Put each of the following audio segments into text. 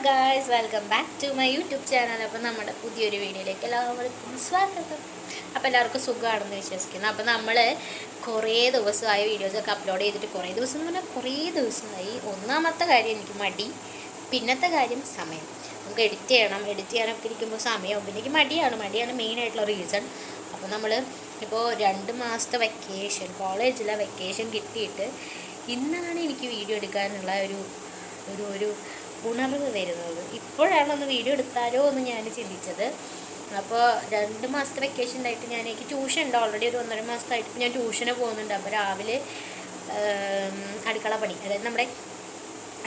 Guys, welcome back to my YouTube channel. അപ്പോൾ നമ്മുടെ പുതിയൊരു വീഡിയോയിലേക്ക് എല്ലാവർക്കും സ്വാഗതം. അപ്പോൾ എല്ലാവർക്കും സുഖമാണെന്ന് വിശ്വസിക്കുന്നു. അപ്പോൾ നമ്മൾ കുറേ ദിവസമായ വീഡിയോസൊക്കെ അപ്ലോഡ് ചെയ്തിട്ട് കുറേ ദിവസം എന്ന് പറഞ്ഞാൽ കുറേ ദിവസമായി. ഒന്നാമത്തെ കാര്യം എനിക്ക് മടി, പിന്നത്തെ കാര്യം സമയം. നമുക്ക് എഡിറ്റ് ചെയ്യാനൊക്കെ ഇരിക്കുമ്പോൾ സമയവും പിന്നെ എനിക്ക് മടിയാണ് മെയിനായിട്ടുള്ള റീസൺ. അപ്പോൾ നമ്മൾ ഇപ്പോൾ 2 മാസത്തെ വെക്കേഷൻ, കോളേജിലെ വെക്കേഷൻ കിട്ടിയിട്ട് ഇന്നാണ് എനിക്ക് വീഡിയോ എടുക്കാനുള്ള ഒരു ഉണർവ് വരുന്നത്. ഇപ്പോഴാണ് ഒന്ന് വീഡിയോ എടുത്താലോ എന്ന് ഞാൻ ചിന്തിച്ചത്. അപ്പോൾ 2 മാസത്തെ വെക്കേഷൻ ആയിട്ട് എനിക്ക് ട്യൂഷൻ ഉണ്ട്. ഓൾറെഡി ഒരു 1.5 മാസമായിട്ട് ഞാൻ ട്യൂഷന് പോകുന്നുണ്ട്. അപ്പോൾ രാവിലെ അടുക്കള പണി, അതായത് നമ്മുടെ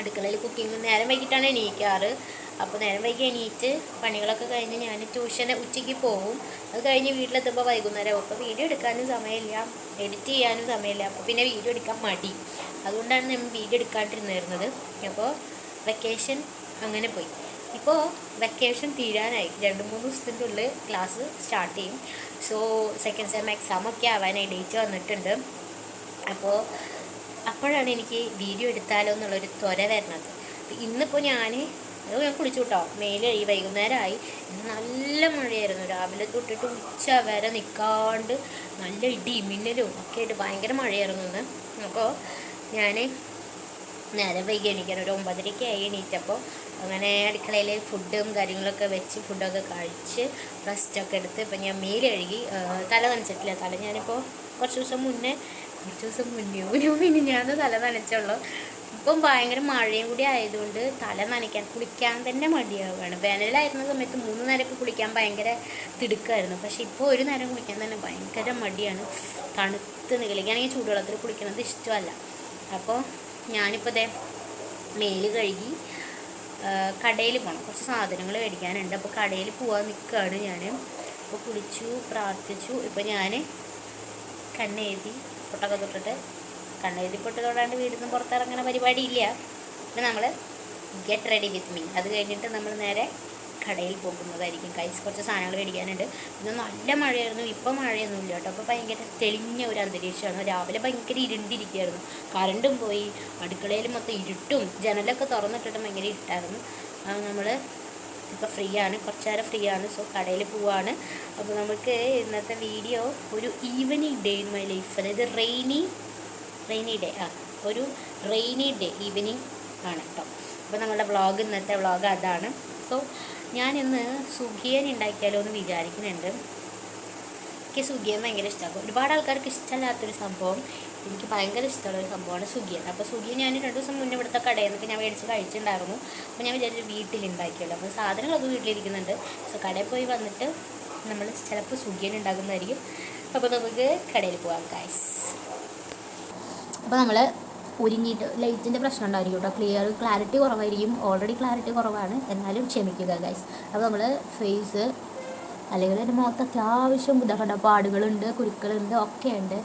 അടുക്കളയിൽ കുക്കിംഗ് നേരം വൈകിട്ടാണ് എണീക്കാറ്. അപ്പോൾ നേരം വൈകി എണീറ്റ് പണികളൊക്കെ കഴിഞ്ഞ് ഞാൻ ട്യൂഷന് ഉച്ചയ്ക്ക് പോകും. അത് കഴിഞ്ഞ് വീട്ടിലെത്തുമ്പോൾ വൈകുന്നേരം. അപ്പോൾ വീഡിയോ എടുക്കാനും സമയമില്ല, എഡിറ്റ് ചെയ്യാനും സമയമില്ല. അപ്പോൾ പിന്നെ വീഡിയോ എടുക്കാൻ മടി. അതുകൊണ്ടാണ് ഞാൻ വീഡിയോ എടുക്കാണ്ടിരുന്നിരുന്നത്. അപ്പോൾ വെക്കേഷൻ അങ്ങനെ പോയി. ഇപ്പോൾ വെക്കേഷൻ തീരാനായി. 2-3 ദിവസത്തിൻ്റെ ഉള്ളിൽ ക്ലാസ് സ്റ്റാർട്ട് ചെയ്യും. സോ സെക്കൻഡ് സെം എക്സാമൊക്കെ ആവാനായി ഡേറ്റ് വന്നിട്ടുണ്ട്. അപ്പോഴാണ് എനിക്ക് വീഡിയോ എടുത്താലോ എന്നുള്ളൊരു ത്വര വരുന്നത്. ഇന്നിപ്പോൾ ഞാൻ കുളിച്ചു കേട്ടോ, മേലായി, വൈകുന്നേരമായി. ഇന്ന് നല്ല മഴയായിരുന്നു. രാവിലെ തൊട്ടിട്ട് ഉച്ച വരെ നിൽക്കാണ്ട് നല്ല ഇടി മിന്നലും ഒക്കെ ആയിട്ട് ഭയങ്കര മഴയായിരുന്നു ഇന്ന്. അപ്പോൾ ഞാൻ നേരം വൈകി എണീക്കാൻ ഒരു 9:30 ആയി എണീറ്റപ്പോൾ. അങ്ങനെ അടുക്കളയിൽ ഫുഡും കാര്യങ്ങളൊക്കെ വെച്ച് ഫുഡൊക്കെ കഴിച്ച് റെസ്റ്റൊക്കെ എടുത്ത് ഇപ്പം ഞാൻ മേല് കഴുകി. തല നനച്ചിട്ടില്ല. തല ഞാനിപ്പോൾ കുറച്ച് ദിവസം മുന്നേ പിന്നെ ഞാൻ തല നനച്ചുള്ളൂ. ഇപ്പം ഭയങ്കര മഴയും കൂടി ആയതുകൊണ്ട് തല നനയ്ക്കാൻ കുളിക്കാൻ തന്നെ മടിയാവുകയാണ്. വേനലായിരുന്ന സമയത്ത് 3 നേരമൊക്കെ കുളിക്കാൻ ഭയങ്കര തിടുക്കമായിരുന്നു. പക്ഷേ ഇപ്പോൾ ഒരു നേരം കുളിക്കാൻ തന്നെ ഭയങ്കര മടിയാണ്. തണുത്ത് നിൽക്കണമെങ്കിൽ ചൂടുവെള്ളത്തിൽ കുളിക്കുന്നത് ഇഷ്ടമല്ല. അപ്പോൾ ഞാനിപ്പോൾ മേല് കഴുകി കടയിൽ പോകണം, കുറച്ച് സാധനങ്ങൾ മേടിക്കാനുണ്ട്. അപ്പോൾ കടയിൽ പോകാൻ നിൽക്കുകയാണ് ഞാൻ. അപ്പോൾ കുളിച്ചു, പ്രാർത്ഥിച്ചു. ഇപ്പോൾ ഞാൻ കണ്ണെഴുതി പൊട്ടൊക്കെ തൊട്ടിട്ട്, കണ്ണെഴുതി പൊട്ട് തൊടാണ്ട് വീട്ടിൽ നിന്ന് പുറത്തിറങ്ങുന്ന പരിപാടിയില്ല. അപ്പോൾ നമ്മൾ ഗെറ്റ് റെഡി വിത്ത് മീ. അത് കഴിഞ്ഞിട്ട് നമ്മൾ നേരെ കടയിൽ പോകുന്നതായിരിക്കും. കുറച്ച് സാധനങ്ങൾ മേടിക്കാനുണ്ട്. പിന്നെ നല്ല മഴയായിരുന്നു. ഇപ്പം മഴയൊന്നുമില്ല കേട്ടോ. അപ്പോൾ ഭയങ്കര തെളിഞ്ഞ ഒരു അന്തരീക്ഷമാണ്. രാവിലെ ഭയങ്കര ഇരുണ്ടിരിക്കുകയായിരുന്നു. കറണ്ടും പോയി. അടുക്കളയിൽ മൊത്തം ഇരുട്ടും, ജനലൊക്കെ തുറന്നിട്ടിട്ട് ഭയങ്കര ഇരുട്ടായിരുന്നു. നമ്മൾ ഇപ്പോൾ ഫ്രീ ആണ്, കുറച്ച് നേരം ഫ്രീ ആണ്. സോ കടയിൽ പോവാണ്. അപ്പോൾ നമുക്ക് ഇന്നത്തെ വീഡിയോ ഒരു evening day in my life, അതായത് റെയിനി ഡേ, ഒരു റെയിനി ഡേ ഈവനിങ് ആണ് കേട്ടോ. അപ്പോൾ നമ്മളുടെ ഇന്നത്തെ വ്ളോഗ് അതാണ്. സോ ഞാനിന്ന് സുഖിയൻ ഉണ്ടാക്കിയാലോ എന്ന് വിചാരിക്കുന്നുണ്ട്. എനിക്ക് സുഖിയൻ ഭയങ്കര ഇഷ്ടമാണ്. ഒരുപാട് ആൾക്കാർക്ക് ഇഷ്ടമല്ലാത്തൊരു സംഭവം, എനിക്ക് ഭയങ്കര ഇഷ്ടമുള്ളൊരു സംഭവമാണ് സുഖിയൻ. അപ്പോൾ സുഖിയൻ ഞാൻ 2 ദിവസം മുന്നേ ഇവിടുത്തെ കടയിൽ നിന്നൊക്കെ ഞാൻ മേടിച്ച് കഴിച്ചിട്ടുണ്ടായിരുന്നു. അപ്പോൾ ഞാൻ വിചാരിച്ചു വീട്ടിലുണ്ടാക്കിയല്ലോ. അപ്പോൾ സാധനങ്ങളൊക്കെ വീട്ടിലിരിക്കുന്നുണ്ട്. സോ കടയിൽ പോയി വന്നിട്ട് നമ്മൾ ചിലപ്പോൾ സുഖിയൻ ഉണ്ടാക്കുന്നതായിരിക്കും. അപ്പോൾ നമുക്ക് കടയിൽ പോകാം ഗൈസ്. അപ്പോൾ നമ്മൾ ഒരുങ്ങിയിട്ട് ലൈറ്റിൻ്റെ പ്രശ്നം ഉണ്ടായിരിക്കും കേട്ടോ. ക്ലാരിറ്റി കുറവായിരിക്കും. ഓൾറെഡി ക്ലാരിറ്റി കുറവാണ്, എന്നാലും ക്ഷമിക്കുക ഗൈസ്. അപ്പോൾ നമ്മൾ ഫേസ് അല്ലെങ്കിൽ എൻ്റെ മുഖത്ത് അത്യാവശ്യം ഇതൊക്കെ പാടുകളുണ്ട്, കുരുക്കളുണ്ട്, ഒക്കെ ഉണ്ട്.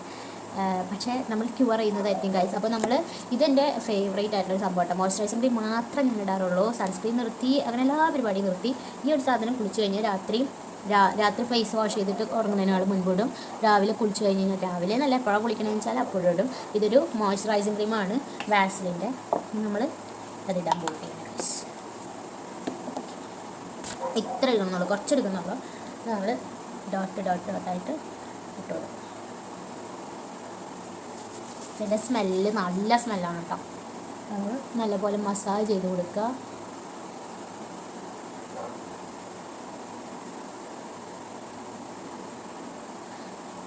പക്ഷേ നമ്മൾ ക്യൂർ ചെയ്യുന്നതായിരിക്കും ഗൈസ്. അപ്പോൾ ഇതെൻ്റെ ഫേവറേറ്റ് ആയിട്ടുള്ള സംഭവം കേട്ടോ. മോയ്സ്ചറൈസിംഗ് ക്രീം മാത്രം ഞാൻ ഇടാറുള്ളൂ. സൺസ്ക്രീൻ നിർത്തി, അങ്ങനെ എല്ലാ പരിപാടിയും നിർത്തി. ഈ ഒരു സാധനം കുളിച്ച് കഴിഞ്ഞാൽ രാത്രി ഫേസ് വാഷ് ചെയ്തിട്ട് ഉറങ്ങുന്നതിനാൾ മുൻപിടും. രാവിലെ കുളിച്ച് കഴിഞ്ഞ് കഴിഞ്ഞാൽ, രാവിലെ നല്ല എപ്പോഴാണ് കുളിക്കണമെന്ന് വെച്ചാൽ അപ്പോഴും ഇടും. ഇതൊരു മോയ്സ്ചറൈസിംഗ് ക്രീമാണ്, വാസലിൻ്റെ. നമ്മൾ അതിടാൻ പോവുകയാണ് ഗൈസ്. ഇത്ര ഇടുന്നുള്ളൂ, കുറച്ചെടുക്കുന്നുള്ളൂ. നമ്മൾ ഡോട്ടായിട്ട് ഇട്ടോളും. ഇതിൻ്റെ സ്മെല്ല് നല്ല സ്മെല്ലാണ് കേട്ടോ. നമ്മൾ നല്ലപോലെ മസാജ് ചെയ്ത് കൊടുക്കുക.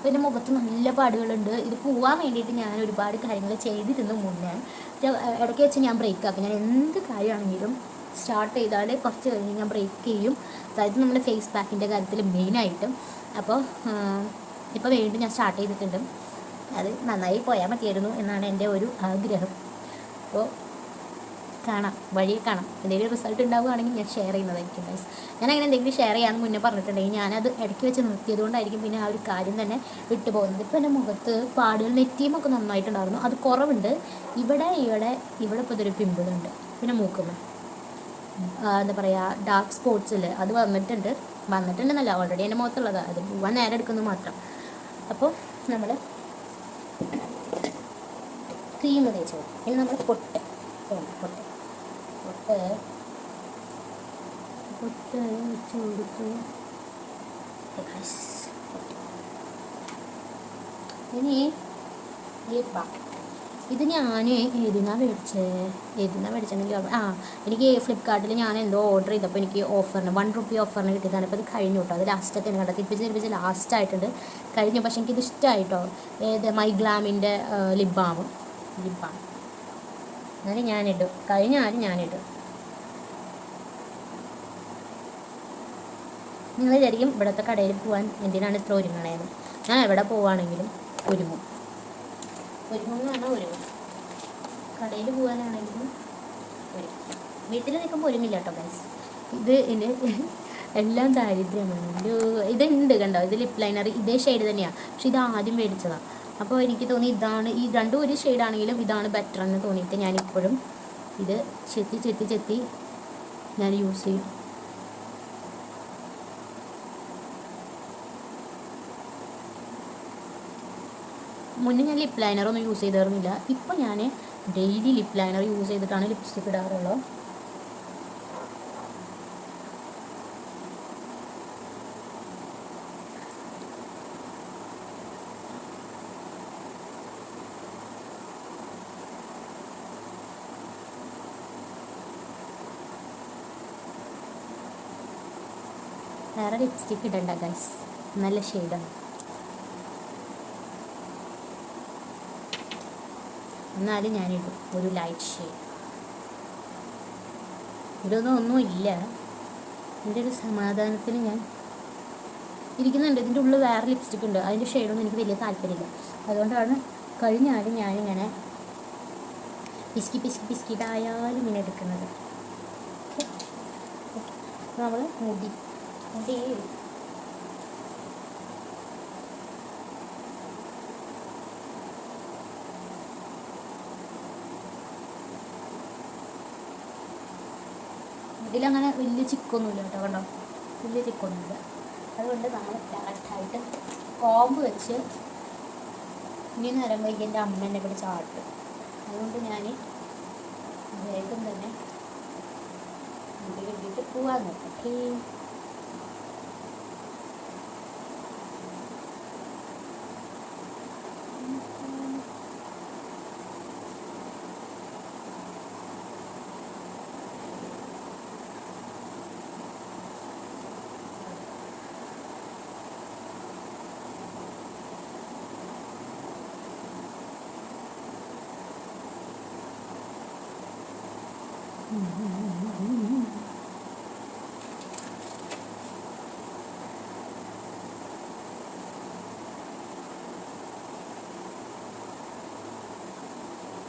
പിന്നെ മുഖത്ത് നല്ല പാടുകളുണ്ട്. ഇത് പോവാൻ വേണ്ടിയിട്ട് ഞാൻ ഒരുപാട് കാര്യങ്ങൾ ചെയ്തിരുന്നു മുന്നേ. ഇടയ്ക്ക് വെച്ച് ഞാൻ ബ്രേക്ക് ആക്കും. ഞാൻ എന്ത് കാര്യമാണെങ്കിലും സ്റ്റാർട്ട് ചെയ്താൽ കുറച്ച് കഴിഞ്ഞ് ഞാൻ ബ്രേക്ക് ചെയ്യും. അതായത് നമ്മുടെ ഫേസ് പാക്കിൻ്റെ കാര്യത്തിൽ മെയിനായിട്ടും. അപ്പോൾ ഇപ്പോൾ വീണ്ടും ഞാൻ സ്റ്റാർട്ട് ചെയ്തിട്ടുണ്ട്. അത് നന്നായി പോയാൽ മതിയായിരുന്നു എന്നാണ് എൻ്റെ ഒരു ആഗ്രഹം. അപ്പോൾ വഴിയെ കാണാം. എന്തെങ്കിലും റിസൾട്ട് ഉണ്ടാവുകയാണെങ്കിൽ ഞാൻ ഷെയർ ചെയ്യുന്നതായിരിക്കും ഗൈസ്. ഞാൻ അങ്ങനെ എന്തെങ്കിലും ഷെയർ ചെയ്യാമെന്ന് മുന്നേ പറഞ്ഞിട്ടുണ്ടെങ്കിൽ ഞാനത് ഇടയ്ക്ക് വെച്ച് നിർത്തിയതുകൊണ്ടായിരിക്കും പിന്നെ ആ ഒരു കാര്യം തന്നെ വിട്ടു പോകുന്നത്. ഇപ്പോൾ എൻ്റെ മുഖത്ത് പാടുകൾ, നെറ്റിയുമൊക്കെ നന്നായിട്ടുണ്ടായിരുന്നു. അത് കുറവുണ്ട്. ഇവിടെ ഇപ്പോൾ ഇതൊരു പിമ്പിളുണ്ട്. പിന്നെ മൂക്കുമ്മ എന്താ പറയുക, ഡാർക്ക് സ്പോട്ട്സിൽ അത് വന്നിട്ടുണ്ടെന്നല്ല, ഓൾറെഡി എൻ്റെ മുഖത്തുള്ളതാണ്. അത് പോവാൻ നേരം എടുക്കുന്നത് മാത്രം. അപ്പോൾ നമ്മൾ ക്രീം തേച്ച് കൊടുക്കും. ഇനി നമ്മൾ പൊട്ട് പൊട്ട് വെച്ച് കൊടുത്തു. ഇനി ഇത് ഞാൻ ഏതിനാണ് മേടിച്ചെങ്കിൽ എനിക്ക് ഫ്ലിപ്കാർട്ടിൽ ഞാൻ എന്തോ ഓർഡർ ചെയ്തപ്പോൾ എനിക്ക് ഓഫറിന് ₹1 ഓഫറിന് കിട്ടിയതാണ്. അപ്പോൾ ഇത് കഴിഞ്ഞു കേട്ടോ. അത് ലാസ്റ്റൊക്കെ കണ്ടോ, തിരിപ്പിച്ച് ലാസ്റ്റായിട്ടുണ്ട്, കഴിഞ്ഞു. പക്ഷേ എനിക്കിത് ഇഷ്ടമായിട്ടോ. മൈ ഗ്ലാമിൻ്റെ ലിപ് ബാം എന്നാലും ഞാനിടും, കഴിഞ്ഞാലും ഞാനിടും. നിങ്ങൾ വിചാരിക്കും ഇവിടുത്തെ കടയിൽ പോകാൻ എന്തിനാണ് ഇത്ര ഒരുങ്ങണേന്ന്. ഞാൻ എവിടെ പോവുകയാണെങ്കിലും ഒരുങ്ങും എന്ന് പറഞ്ഞാൽ ഒരുങ്ങും. കടയിൽ പോകാനാണെങ്കിലും ഒരുങ്ങും. വീട്ടിൽ നിൽക്കുമ്പോൾ ഒരുങ്ങില്ല കേട്ടോ ഗൈസ്. ഇത് എല്ലാം ദാരിദ്ര്യമാണ്. ഇതുണ്ട് കണ്ടോ, ഇത് ലിപ് ലൈനർ ഇതേ ഷെയ്ഡ് തന്നെയാണ്, പക്ഷെ ഇത് ആദ്യം മേടിച്ചതാണ്. അപ്പോൾ എനിക്ക് തോന്നി ഇതാണ്, ഈ രണ്ടും ഒരു ഷെയ്ഡാണെങ്കിലും ഇതാണ് ബെറ്റർ എന്ന് തോന്നിയിട്ട് ഞാനിപ്പോഴും ഇത് ചെത്തി ഞാൻ യൂസ് ചെയ്യും. മുന്നേ ഞാൻ ലിപ് ലൈനറൊന്നും യൂസ് ചെയ്തിരുന്നില്ല. ഇപ്പോൾ ഞാൻ ഡെയിലി ലിപ് ലൈനർ യൂസ് ചെയ്തിട്ടാണ് ലിപ്സ്റ്റിക് ഇടാറുള്ളത്. വേറെ ലിപ്സ്റ്റിക്ക് ഇടണ്ട ഗൈസ്, നല്ല ഷെയ്ഡാണ്. എന്നാലും ഞാനിടും ഒരു ലൈറ്റ് ഷെയ്ഡ്. ഒന്നുമില്ല, എൻ്റെ ഒരു സമാധാനത്തിന് ഞാൻ ഇരിക്കുന്നുണ്ട്. ഇതിൻ്റെ ഉള്ളിൽ വേറെ ലിപ്സ്റ്റിക് ഉണ്ട്, അതിൻ്റെ ഷെയ്ഡൊന്നും എനിക്ക് വലിയ താല്പര്യമില്ല. അതുകൊണ്ടാണ് കഴിഞ്ഞാലും ഞാനിങ്ങനെ പിസ്കിട്ടായാലും ഇങ്ങനെ എടുക്കുന്നത്. നമ്മൾ മുടി ഇതിലങ്ങനെ വലിയ ചിക്കൊന്നുമില്ല കേട്ടോ, കണ്ടോ, വലിയ ചിക്കൊന്നുമില്ല. അതുകൊണ്ട് നമ്മൾ ഡയറക്റ്റായിട്ട് കോമ്പ് വെച്ച് ഇനി നേരം വൈകി എൻ്റെ അമ്മ എന്നെ ഇവിടെ ചാട്ടും. അതുകൊണ്ട് ഞാൻ വേഗം തന്നെ മുടി കെട്ടിയിട്ട് പോവാൻ നോക്കട്ടെ.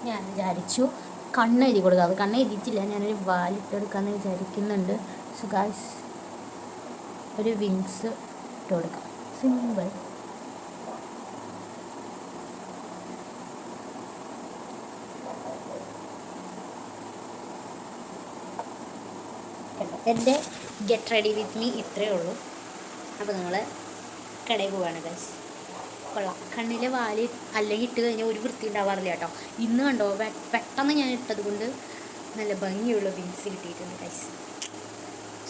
ഞാൻ വിചാരിച്ചു കണ്ണെഴുതി കൊടുക്കുക. അത് കണ്ണെഴുതിയിട്ടില്ല, ഞാനൊരു വാലിട്ടെടുക്കാമെന്ന് വിചാരിക്കുന്നുണ്ട്. സോ ഗൈസ്, ഒരു വിങ്സ് ഇട്ട് കൊടുക്കാം, സിമ്പിൾ. എൻ്റെ ഗെറ്റ് റെഡി വിത്ത് മീ ഇത്രയേ ഉള്ളൂ. അപ്പോൾ നിങ്ങൾ കടയിൽ പോവുകയാണ് ഗൈസ്. കൊള്ളാം. കണ്ണിലെ വാല് അല്ലെങ്കിൽ ഇട്ട് കഴിഞ്ഞാൽ ഒരു വൃത്തി ഉണ്ടാവാറില്ല കേട്ടോ. ഇന്ന് കണ്ടോ, പെട്ടെന്ന് ഞാൻ ഇട്ടത് കൊണ്ട് നല്ല ഭംഗിയുള്ള വിങ്സ് കിട്ടിയിട്ടുണ്ട് ഗൈസ്.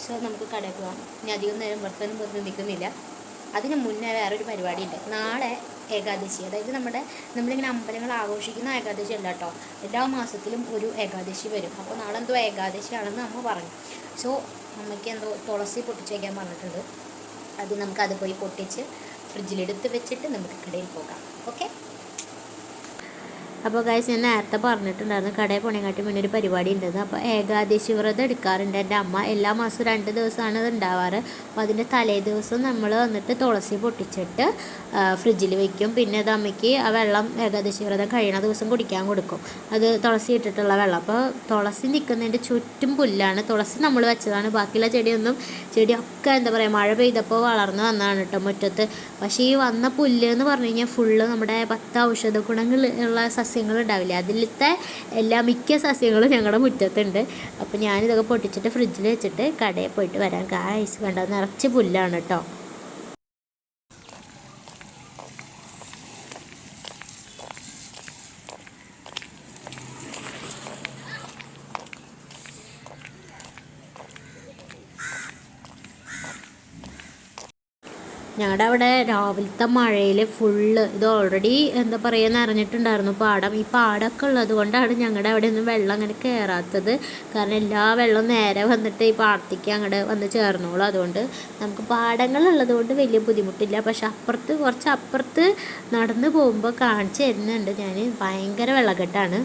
സോ നമുക്ക് കടയിൽ പോകാം. ഇനി അധികം നേരം വെറുതെ നിൽക്കുന്നില്ല. അതിന് മുന്നേ വേറൊരു പരിപാടി ഉണ്ട്. നാളെ ഏകാദശി, അതായത് നമ്മളിങ്ങനെ അമ്പലങ്ങൾ ആഘോഷിക്കുന്ന ഏകാദശി അല്ല കേട്ടോ, എല്ലാ മാസത്തിലും ഒരു ഏകാദശി വരും. അപ്പോൾ നാളെ എന്തോ ഏകാദശിയാണെന്ന് അമ്മ പറഞ്ഞു. സോ അമ്മയ്ക്ക് എന്തോ തുളസി പൊട്ടിച്ച് വയ്ക്കാൻ പറഞ്ഞിട്ടുണ്ട്. അത് നമുക്കത് പോയി പൊട്ടിച്ച് ഫ്രിഡ്ജിലെടുത്ത് വെച്ചിട്ട് നമുക്ക് കടയിൽ പോകാം. ഓക്കെ. അപ്പോൾ ഗൈസ്, ഞാൻ നേരത്തെ പറഞ്ഞിട്ടുണ്ടായിരുന്നു കടയിൽ പോണേക്കാട്ടി മുന്നേ ഒരു പരിപാടി ഉണ്ടെന്ന്. അപ്പോൾ ഏകാദശി വ്രതം എടുക്കാറുണ്ട് എൻ്റെ അമ്മ. എല്ലാ മാസവും 2 ദിവസമാണ് അത് ഉണ്ടാവാറ്. അപ്പോൾ അതിൻ്റെ തലേ ദിവസം നമ്മൾ വന്നിട്ട് തുളസി പൊട്ടിച്ചിട്ട് ഫ്രിഡ്ജിൽ വെക്കും. പിന്നെ അത് അമ്മയ്ക്ക് ആ വെള്ളം ഏകാദശി വ്രതം കഴിയണ ദിവസം കുടിക്കാൻ കൊടുക്കും. അത് തുളസി ഇട്ടിട്ടുള്ള വെള്ളം. അപ്പോൾ തുളസി നിൽക്കുന്നതിൻ്റെ ചുറ്റും പുല്ലാണ്. തുളസി നമ്മൾ വെച്ചതാണ്, ബാക്കിയുള്ള ചെടിയൊക്കെ എന്താ പറയുക, മഴ പെയ്തപ്പോൾ വളർന്നു വന്നതാണ് കേട്ടോ മുറ്റത്ത്. പക്ഷേ ഈ വന്ന പുല്ല് എന്ന് പറഞ്ഞു കഴിഞ്ഞാൽ ഫുള്ള് നമ്മുടെ 10 ഔഷധ ഗുണങ്ങൾ ഉള്ള സസ്യങ്ങളുണ്ടാവില്ലേ, അതിലത്തെ മിക്ക സസ്യങ്ങളും ഞങ്ങളുടെ മുറ്റത്തുണ്ട്. അപ്പോൾ ഞാനിതൊക്കെ പൊട്ടിച്ചിട്ട് ഫ്രിഡ്ജിൽ വെച്ചിട്ട് കടയിൽ പോയിട്ട് വരാം. ഗായ്സ് കണ്ടോ, നിറച്ച് പുല്ലാണ് കേട്ടോ. ഞങ്ങളുടെ അവിടെ രാവിലത്തെ മഴയിൽ ഫുള്ള് ഇത് ഓൾറെഡി എന്താ പറയുക നിറഞ്ഞിട്ടുണ്ടായിരുന്നു പാടം. ഈ പാടമൊക്കെ ഉള്ളത് കൊണ്ടാണ് ഞങ്ങളുടെ അവിടെ ഒന്നും വെള്ളം അങ്ങനെ കയറാത്തത്. കാരണം എല്ലാ വെള്ളവും നേരെ വന്നിട്ട് ഈ പാടത്തേക്ക് അങ്ങോട്ട് വന്ന് ചേർന്നോളൂ. അതുകൊണ്ട് നമുക്ക് പാടങ്ങളുള്ളത് കൊണ്ട് വലിയ ബുദ്ധിമുട്ടില്ല. പക്ഷെ അപ്പുറത്ത് കുറച്ച് അപ്പുറത്ത് നടന്ന് പോകുമ്പോൾ കാണിച്ചു തരുന്നുണ്ട് ഞാൻ. ഭയങ്കര വെള്ളക്കെട്ടാണ്.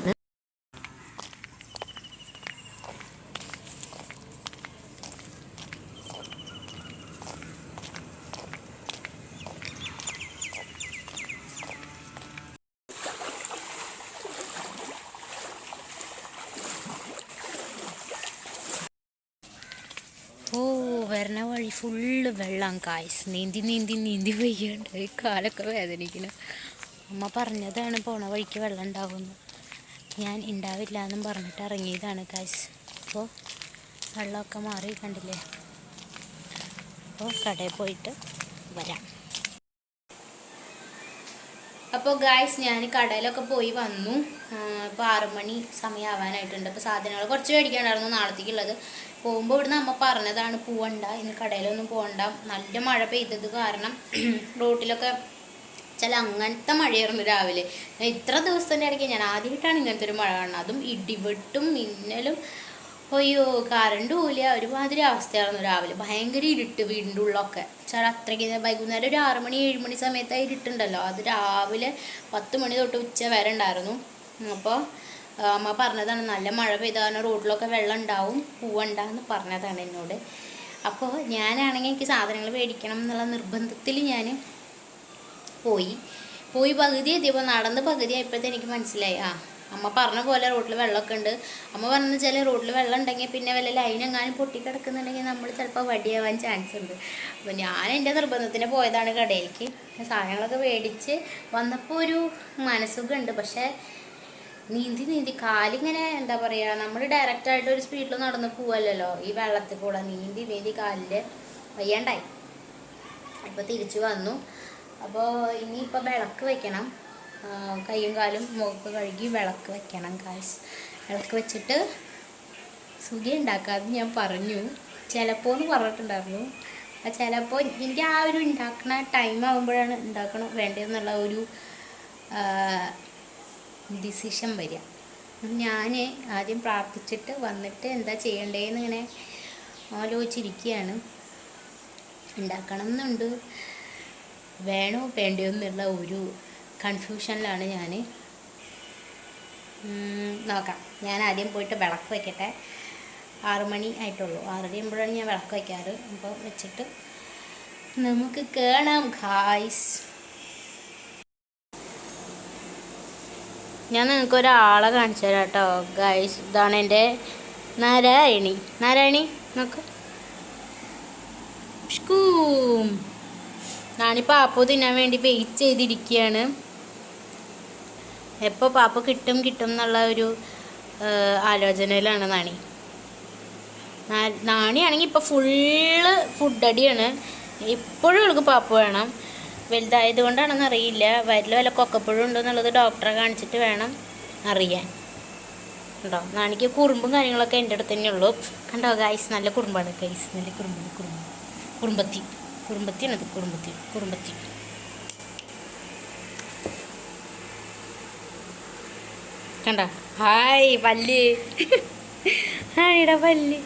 വരണ വഴി ഫുള്ള് വെള്ളം കായ്സ്. നീന്തി നീന്തി നീന്തി വയ്യാണ്ട് കാലൊക്കെ വേദനിക്കണം. അമ്മ പറഞ്ഞതാണ് പോണ വഴിക്ക് വെള്ളം ഉണ്ടാവുമെന്ന്. ഞാൻ ഉണ്ടാവില്ല എന്നും പറഞ്ഞിട്ട് ഇറങ്ങിയതാണ് കായ്സ്. അപ്പോൾ വെള്ളമൊക്കെ മാറി കണ്ടില്ലേ. അപ്പോൾ കടയിൽ പോയിട്ട് വരാം. അപ്പോൾ ഗായ്സ് ഞാൻ കടയിലൊക്കെ പോയി വന്നു. ഇപ്പോൾ 6 മണി സമയമാവാനായിട്ടുണ്ട്. അപ്പോൾ സാധനങ്ങൾ കുറച്ച് മേടിക്കാനായിരുന്നു നാളത്തേക്കുള്ളത്. പോകുമ്പോൾ ഇവിടുന്ന് അമ്മ പറഞ്ഞതാണ് പോവണ്ട, ഇന്ന് കടയിലൊന്നും പോകണ്ട. നല്ല മഴ പെയ്തത് കാരണം റോട്ടിലൊക്കെ അങ്ങനത്തെ മഴയായിരുന്നു രാവിലെ. ഇത്ര ദിവസത്തിൻ്റെ ഇടയ്ക്ക് ഞാൻ ആദ്യമായിട്ടാണ് ഇങ്ങനത്തെ ഒരു മഴ കാണുന്നത്. അതും ഇടിവെട്ടും മിന്നലും. അയ്യോ കറണ്ടും ഇല്ല, ഒരുമാതിരി അവസ്ഥയായിരുന്നു രാവിലെ. ഭയങ്കര ഇരുട്ട് വീടിൻ്റെ ഉള്ളൊക്കെ. അത്രയ്ക്ക് വൈകുന്നേരം ഒരു 6 മണി 7 മണി സമയത്ത് ഇരുട്ടുണ്ടല്ലോ, അത് രാവിലെ 10 മണി തൊട്ട് ഉച്ച വരെ ഉണ്ടായിരുന്നു. അപ്പോൾ അമ്മ പറഞ്ഞതാണ് നല്ല മഴ പെയ്ത കാരണം റോഡിലൊക്കെ വെള്ളം ഉണ്ടാവും, പോവണ്ടെന്ന് പറഞ്ഞതാണ് എന്നോട്. അപ്പോൾ ഞാനാണെങ്കിൽ എനിക്ക് സാധനങ്ങൾ മേടിക്കണം എന്നുള്ള നിർബന്ധത്തിൽ ഞാൻ പോയി പകുതി എത്തിയപ്പോൾ നടന്ന് പകുതി ആയപ്പോഴത്തെ എനിക്ക് മനസ്സിലായി അമ്മ പറഞ്ഞ പോലെ റോഡിൽ വെള്ളമൊക്കെ ഉണ്ട്. അമ്മ പറഞ്ഞു വെച്ചാൽ റോഡിൽ വെള്ളം ഉണ്ടെങ്കിൽ പിന്നെ വല്ല ലൈനെങ്ങാനും പൊട്ടിക്കിടക്കുന്നുണ്ടെങ്കിൽ നമ്മൾ ചിലപ്പോൾ വടിയാവാൻ ചാൻസ് ഉണ്ട്. അപ്പോൾ ഞാൻ എൻ്റെ നിർബന്ധത്തിന് പോയതാണ് കടയിലേക്ക്. സാധനങ്ങളൊക്കെ മേടിച്ച് വന്നപ്പോൾ ഒരു മനസ്സുഖമുണ്ട്. പക്ഷേ നീന്തി കാലിങ്ങനെ എന്താ പറയുക, നമ്മൾ ഡയറക്റ്റായിട്ട് ഒരു സ്പീഡിൽ നടന്ന് പോവല്ലോ, ഈ വെള്ളത്തിൽ കൂടെ നീന്തി കാലിൽ വയ്യാണ്ടായി. ഇപ്പോൾ തിരിച്ചു വന്നു. അപ്പോൾ ഇനിയിപ്പോൾ വിളക്ക് വയ്ക്കണം. കൈയും കാലും മുഖത്ത് കഴുകി വിളക്ക് വയ്ക്കണം ഗായ്സ്. വിളക്ക് വെച്ചിട്ട് സുഖി ഉണ്ടാക്കാമെന്ന് ഞാൻ പറഞ്ഞു. ചിലപ്പോൾ എന്ന് പറഞ്ഞിട്ടുണ്ടായിരുന്നു. ചിലപ്പോൾ എനിക്ക് ആ ഒരു ഉണ്ടാക്കുന്ന ടൈം ആകുമ്പോഴാണ് ഉണ്ടാക്കണം വേണ്ടതെന്നുള്ള ഒരു ഡിസിഷൻ വരിക. ഞാൻ ആദ്യം പ്രാർത്ഥിച്ചിട്ട് വന്നിട്ട് എന്താ ചെയ്യേണ്ടതെന്ന് ഇങ്ങനെ ആലോചിച്ചിരിക്കുകയാണ്. ഉണ്ടാക്കണം എന്നുണ്ട്, വേണോ വേണ്ടയോ എന്നുള്ള ഒരു കൺഫ്യൂഷനിലാണ് ഞാൻ. നോക്കാം. ഞാൻ ആദ്യം പോയിട്ട് വിളക്ക് വയ്ക്കട്ടെ. 6 മണി ആയിട്ടുള്ളൂ. 6:30 ആകുമ്പോഴാണ് ഞാൻ വിളക്ക് വയ്ക്കാറ്. അപ്പോൾ വെച്ചിട്ട് നമുക്ക് കാണാം ഗായ്സ്. ഞാൻ നിങ്ങൾക്ക് ഒരാളെ കാണിച്ചു തരാം കേട്ടോ ഗായ്സ്. ഇതാണ് എൻ്റെ നാരായണി. നോക്ക്. ഞാനിപ്പോൾ പാപ്പു തിന്നാൻ വേണ്ടി വെയിറ്റ് ചെയ്തിരിക്കുകയാണ്. എപ്പോൾ പാപ്പ കിട്ടും എന്നുള്ള ഒരു ആലോചനയിലാണ് നാണിയാണെങ്കിൽ ഇപ്പോൾ ഫുള്ള് ഫുഡ് അടിയാണ്. എപ്പോഴും അവൾക്ക് പാപ്പ വേണം. വലുതായത് കൊണ്ടാണെന്ന് അറിയില്ല. വയറ്റിൽ വല്ല കൊക്കപ്പുഴും ഉണ്ടോ എന്നുള്ളത് ഡോക്ടറെ കാണിച്ചിട്ട് വേണം അറിയാൻ. കണ്ടോ, നാണിക്ക് കുറുമ്പും കാര്യങ്ങളൊക്കെ എൻ്റെ അടുത്ത് തന്നെ ഉള്ളൂ. കണ്ടോ ഗായ്സ്, നല്ല കുറുമ്പാണ് ഗായ്സ്, നല്ല കുറുമ്പത്തിയാണത്. കുറുമ്പത്തി കണ്ട. ഹായ് പല്ല്. ഹായിടാ പല്ല്.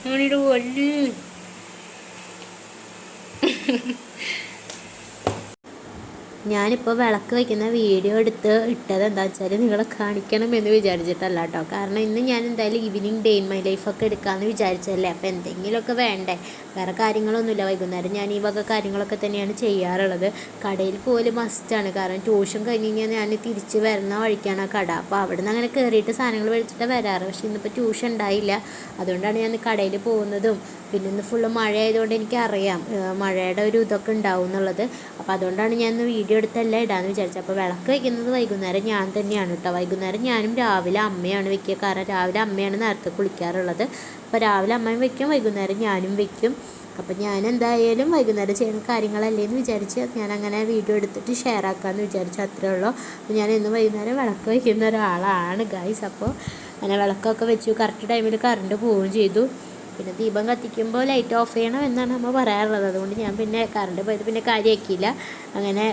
ആണിയുടെ പല്ല്. ഞാനിപ്പോൾ വിളക്ക് വയ്ക്കുന്ന വീഡിയോ എടുത്ത് ഇട്ടത് എന്താ വെച്ചാൽ നിങ്ങളെ കാണിക്കണമെന്ന് വിചാരിച്ചിട്ടല്ല കേട്ടോ. കാരണം ഇന്ന് ഞാൻ എന്തായാലും ഈവനിങ് ഡേ ഇൻ മൈ ലൈഫൊക്കെ എടുക്കാമെന്ന് വിചാരിച്ചതല്ലേ. അപ്പോൾ എന്തെങ്കിലുമൊക്കെ വേണ്ടേ, വേറെ കാര്യങ്ങളൊന്നുമില്ല. വൈകുന്നേരം ഞാൻ ഈ വക കാര്യങ്ങളൊക്കെ തന്നെയാണ് ചെയ്യാറുള്ളത്. കടയിൽ പോലും മസ്റ്റാണ്. കാരണം ട്യൂഷൻ കഴിഞ്ഞ് കഴിഞ്ഞാൽ ഞാൻ തിരിച്ച് വരുന്ന വഴിക്കാണ് കട. അപ്പോൾ അവിടെ നിന്ന് അങ്ങനെ കയറിയിട്ട് സാധനങ്ങൾ മേടിച്ചിട്ട് വരാറ്. പക്ഷേ ഇന്നിപ്പോൾ ട്യൂഷൻ ഉണ്ടായില്ല. അതുകൊണ്ടാണ് ഞാൻ കടയിൽ പോകുന്നതും. പിന്നെ ഇന്ന് ഫുള്ള് മഴ ആയതുകൊണ്ട് എനിക്കറിയാം മഴയുടെ ഒരു ഇതൊക്കെ ഉണ്ടാവും എന്നുള്ളത്. അപ്പോൾ അതുകൊണ്ടാണ് ഞാൻ ഇന്ന് വീഡിയോ എടുത്തെല്ലാം ഇടാമെന്ന് വിചാരിച്ചത്. അപ്പോൾ വിളക്ക് വയ്ക്കുന്നത് വൈകുന്നേരം ഞാൻ തന്നെയാണ് കേട്ടോ. വൈകുന്നേരം ഞാനും രാവിലെ അമ്മയാണ് വെക്കുക. കാരണം രാവിലെ അമ്മയാണ് നേരത്തെ കുളിക്കാറുള്ളത്. അപ്പോൾ രാവിലെ അമ്മയും വയ്ക്കും, വൈകുന്നേരം ഞാനും വയ്ക്കും. അപ്പോൾ ഞാൻ എന്തായാലും വൈകുന്നേരം ചെയ്യുന്ന കാര്യങ്ങളല്ലേ എന്ന് വിചാരിച്ച് ഞാൻ അങ്ങനെ വീഡിയോ എടുത്തിട്ട് ഷെയർ ആക്കാമെന്ന് വിചാരിച്ചു. അത്രേ ഉള്ളൂ. അപ്പോൾ ഞാൻ ഇന്ന് വൈകുന്നേരം വിളക്ക് വയ്ക്കുന്ന ഒരാളാണ് ഗൈസ്. അപ്പോൾ അങ്ങനെ വിളക്കൊക്കെ വെച്ചു. കറക്റ്റ് ടൈമിൽ കറണ്ട് പോവുകയും ചെയ്തു. പിന്നെ ദീപം കത്തിക്കുമ്പോൾ ലൈറ്റ് ഓഫ് ചെയ്യണം എന്നാണ് അമ്മ പറയാറുള്ളത്. അതുകൊണ്ട് ഞാൻ പിന്നെ കറണ്ട് പോയത് പിന്നെ കാര്യമാക്കിയില്ല. അങ്ങനെ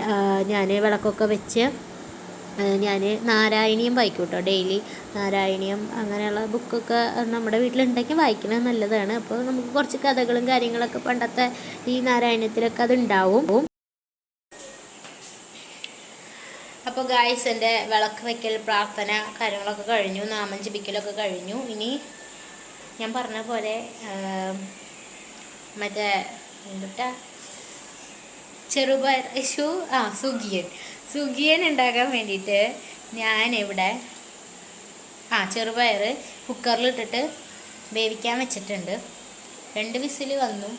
ഞാൻ വിളക്കൊക്കെ വെച്ച് ഞാൻ നാരായണീയം വായിക്കും കേട്ടോ. ഡെയിലി നാരായണീയം അങ്ങനെയുള്ള ബുക്കൊക്കെ നമ്മുടെ വീട്ടിലുണ്ടെങ്കിൽ വായിക്കുന്നത് നല്ലതാണ്. അപ്പോൾ നമുക്ക് കുറച്ച് കഥകളും കാര്യങ്ങളൊക്കെ പണ്ടത്തെ ഈ നാരായണീയത്തിലൊക്കെ അതുണ്ടാവും. അപ്പോൾ ഗായ്സ്, എൻ്റെ വിളക്ക് വയ്ക്കൽ പ്രാർത്ഥന കാര്യങ്ങളൊക്കെ കഴിഞ്ഞു, നാമം ജപിക്കലൊക്കെ കഴിഞ്ഞു. ഇനി ഞാൻ പറഞ്ഞ പോലെ മറ്റേ എന്തുട്ടാ ചെറുപയർ സുഗിയൻ ഉണ്ടാക്കാൻ വേണ്ടിയിട്ട് ഞാനിവിടെ ചെറുപയർ കുക്കറിലിട്ടിട്ട് വേവിക്കാൻ വെച്ചിട്ടുണ്ട്. 2 വിസിൽ വന്നു.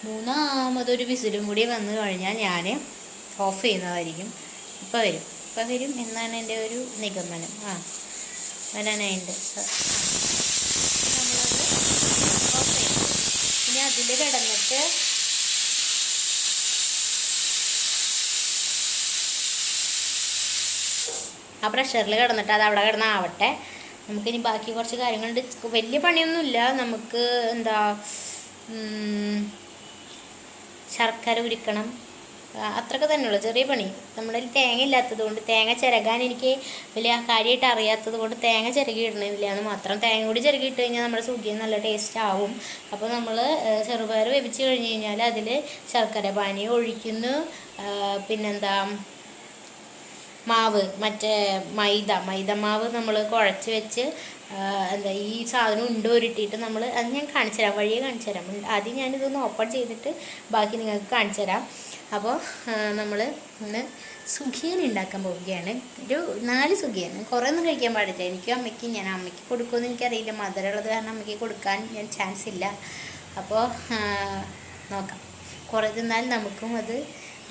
മൂന്നാമതൊരു വിസിലും കൂടി വന്നു കഴിഞ്ഞാൽ ഞാൻ ഓഫ് ചെയ്യുന്നതായിരിക്കും. ഇപ്പം വരും എന്നാണ് എൻ്റെ ഒരു നിഗമനം. വരാനായിട്ട് നമ്മളത് ഓഫ് ചെയ്യും. ഇനി അതിൽ കിടന്നിട്ട് ആ പ്രഷറിൽ കിടന്നിട്ട് അത് അവിടെ കിടന്നാവട്ടെ. നമുക്കിനി ബാക്കി കുറച്ച് കാര്യങ്ങളുണ്ട്. വലിയ പണിയൊന്നുമില്ല. നമുക്ക് ശർക്കര ഉരുക്കണം, അത്രയൊക്കെ തന്നെയുള്ളൂ, ചെറിയ പണി. നമ്മുടെ തേങ്ങ ഇല്ലാത്തത് കൊണ്ട്, തേങ്ങ ചിരകാൻ എനിക്ക് വലിയ കാര്യമായിട്ട് അറിയാത്തത് കൊണ്ട് തേങ്ങ ചിരകി ഇടണില്ല എന്ന് മാത്രം. തേങ്ങ കൂടി ചിരകി ഇട്ട് കഴിഞ്ഞാൽ നമ്മുടെ സുഖിയൻ നല്ല ടേസ്റ്റ് ആവും. അപ്പോൾ നമ്മൾ ചെറുപയർ വേവിച്ച് കഴിഞ്ഞ് കഴിഞ്ഞാൽ അതിൽ ശർക്കര പാനി ഒഴിക്കുന്നു. പിന്നെന്താ, മാവ്, മറ്റേ മൈദമാവ് നമ്മൾ കുഴച്ച് വെച്ച് ഈ സാധനം ഉരുട്ടിയിട്ട് നമ്മൾ അത് ഞാൻ കാണിച്ചു തരാം, വഴിയെ കാണിച്ചു തരാം. ആദ്യം ഞാനിതൊന്ന് ഓപ്പൺ ചെയ്തിട്ട് ബാക്കി നിങ്ങൾക്ക് കാണിച്ചു തരാം. അപ്പോൾ നമ്മൾ ഇന്ന് സുഖിയൻ ഉണ്ടാക്കാൻ പോവുകയാണ്. ഒരു 4 സുഖിയൻ, കുറേ ഒന്നും കഴിക്കാൻ പാടില്ല. എനിക്കും അമ്മയ്ക്ക്, ഞാൻ അമ്മയ്ക്ക് കൊടുക്കുമെന്ന് എനിക്കറിയില്ല. മധുരമുള്ളത് കാരണം അമ്മയ്ക്ക് കൊടുക്കാൻ ഞാൻ ചാൻസ് ഇല്ല. അപ്പോൾ നോക്കാം, കുറേ തിന്നാൽ നമുക്കും അത്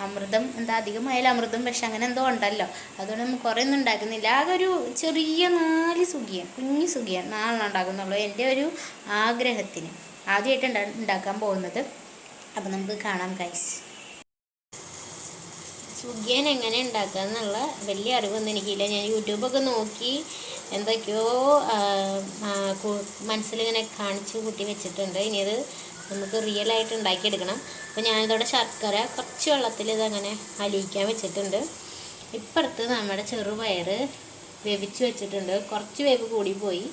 അമൃതം, അധികമായാലും അമൃതം പക്ഷെ അങ്ങനെ എന്തോ ഉണ്ടല്ലോ. അതുകൊണ്ട് നമുക്ക് കുറേ ഒന്നും ഉണ്ടാക്കുന്നില്ല. ആകെ ഒരു ചെറിയ 4 സുഖിയൻ, കുഞ്ഞു സുഖിയൻ 4 ഉണ്ടാക്കുന്നുള്ളൂ, എൻ്റെ ഒരു ആഗ്രഹത്തിന്. ആദ്യമായിട്ട് ഉണ്ടാക്കാൻ പോകുന്നത്. അപ്പോൾ നമുക്ക് കാണാം ഗൈസ്. സുഖിയൻ എങ്ങനെ ഉണ്ടാക്കുക എന്നുള്ള വലിയ അറിവൊന്നും എനിക്കില്ല. ഞാൻ യൂട്യൂബൊക്കെ നോക്കി എന്തൊക്കെയോ മനസ്സിലിങ്ങനെ കാണിച്ച് കൂട്ടി വെച്ചിട്ടുണ്ട്. ഇനി അത് നമുക്ക് റിയലായിട്ട് ഉണ്ടാക്കിയെടുക്കണം. അപ്പോൾ ഞാനിതോടെ ശർക്കര കുറച്ച് വെള്ളത്തിൽ ഇതങ്ങനെ അലിയിക്കാൻ വെച്ചിട്ടുണ്ട്. ഇപ്പുറത്ത് നമ്മുടെ ചെറുപയർ വേവിച്ച് വെച്ചിട്ടുണ്ട്. കുറച്ച് വേവ് കൂടിപ്പോയി.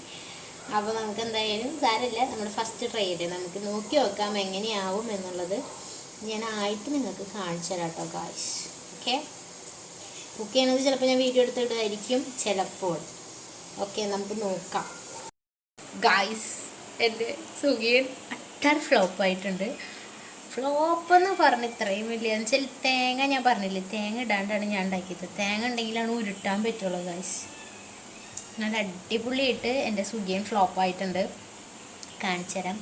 അപ്പോൾ നമുക്ക് എന്തായാലും സാരമില്ല, നമ്മുടെ ഫസ്റ്റ് ട്രൈയിൽ നമുക്ക് നോക്കി നോക്കാം എങ്ങനെയാവും എന്നുള്ളത്. ഞാനായിട്ട് നിങ്ങൾക്ക് കാണിച്ചു തരാം കേട്ടോ ഗായ്സ്. ഓക്കെ, കുക്ക് ചെയ്യണത് ചിലപ്പോൾ ഞാൻ വീഡിയോ എടുത്തിട്ടായിരിക്കും, ചിലപ്പോൾ. ഓക്കെ, നമുക്ക് നോക്കാം ഗായ്സ്. എൻ്റെ സുഖിയൻ അട്ടർ ഫ്ലോപ്പായിട്ടുണ്ട്. ഫ്ലോപ്പെന്ന് പറഞ്ഞ് ഇത്രയും വലിയ വെച്ചാൽ തേങ്ങ, ഞാൻ പറഞ്ഞില്ലേ തേങ്ങ ഇടാണ്ടാണ് ഞാൻ ഉണ്ടാക്കിയത്. തേങ്ങ ഉണ്ടെങ്കിലാണ് ഉരുട്ടാൻ പറ്റുള്ളൂ ഗൈസ്. നല്ല അടിപൊളിയായിട്ട് എൻ്റെ സുഖിയൻ ഫ്ലോപ്പായിട്ടുണ്ട്. കാണിച്ചു തരാം.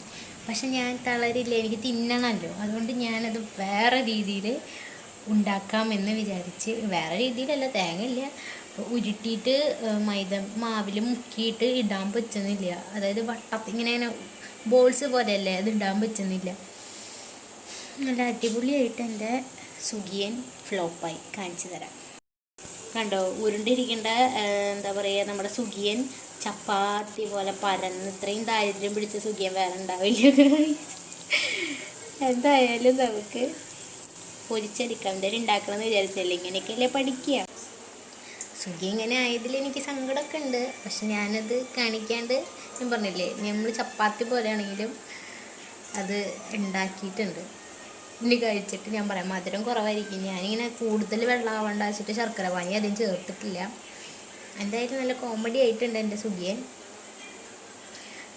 പക്ഷെ ഞാൻ തളരില്ല, എനിക്ക് തിന്നണമല്ലോ. അതുകൊണ്ട് ഞാനത് വേറെ രീതിയിൽ ഉണ്ടാക്കാമെന്ന് വിചാരിച്ച്, വേറെ രീതിയിലല്ല, തേങ്ങ ഇല്ല ഉരുട്ടിയിട്ട് മാവിൽ മുക്കിയിട്ട് ഇടാൻ പറ്റുന്നില്ല. അതായത് ഇങ്ങനെ ബോൾസ് പോലെയല്ലേ, അത് ഇടാൻ പറ്റുന്നില്ല. നല്ല അടിപൊളിയായിട്ട് എൻ്റെ സുഖിയൻ ഫ്ലോപ്പായി. കാണിച്ചു തരാം. കണ്ടോ, ഉരുണ്ടിരിക്കേണ്ട നമ്മുടെ സുഖിയൻ ചപ്പാത്തി പോലെ പരന്ന്, ഇത്രയും ദാരിദ്ര്യം പിടിച്ച സുഖിയൻ വേറെ ഉണ്ടാവില്ല. എന്തായാലും നമുക്ക് പൊരിച്ചെടുക്കാം. എന്തായാലും ഉണ്ടാക്കണമെന്ന് വിചാരിച്ചല്ലേ, ഇങ്ങനെയൊക്കെയല്ലേ പഠിക്കുക. സുഖി ഇങ്ങനെ ആയതിൽ എനിക്ക് സങ്കടമൊക്കെ ഉണ്ട്. പക്ഷെ ഞാനത് കാണിക്കാണ്ട്, ഞാൻ പറഞ്ഞില്ലേ നമ്മൾ ചപ്പാത്തി പോലെയാണെങ്കിലും അത് ഉണ്ടാക്കിയിട്ടുണ്ട്. ഇനി കഴിച്ചിട്ട് ഞാൻ പറയാം. മധുരം കുറവായിരിക്കും. ഞാനിങ്ങനെ കൂടുതൽ വെള്ളമാവേണ്ട വെച്ചിട്ട് ശർക്കര പാനി അതിന് ചേർത്തിട്ടില്ല. എന്തായാലും നല്ല കോമഡി ആയിട്ടുണ്ട് എൻ്റെ സുഖിയൻ.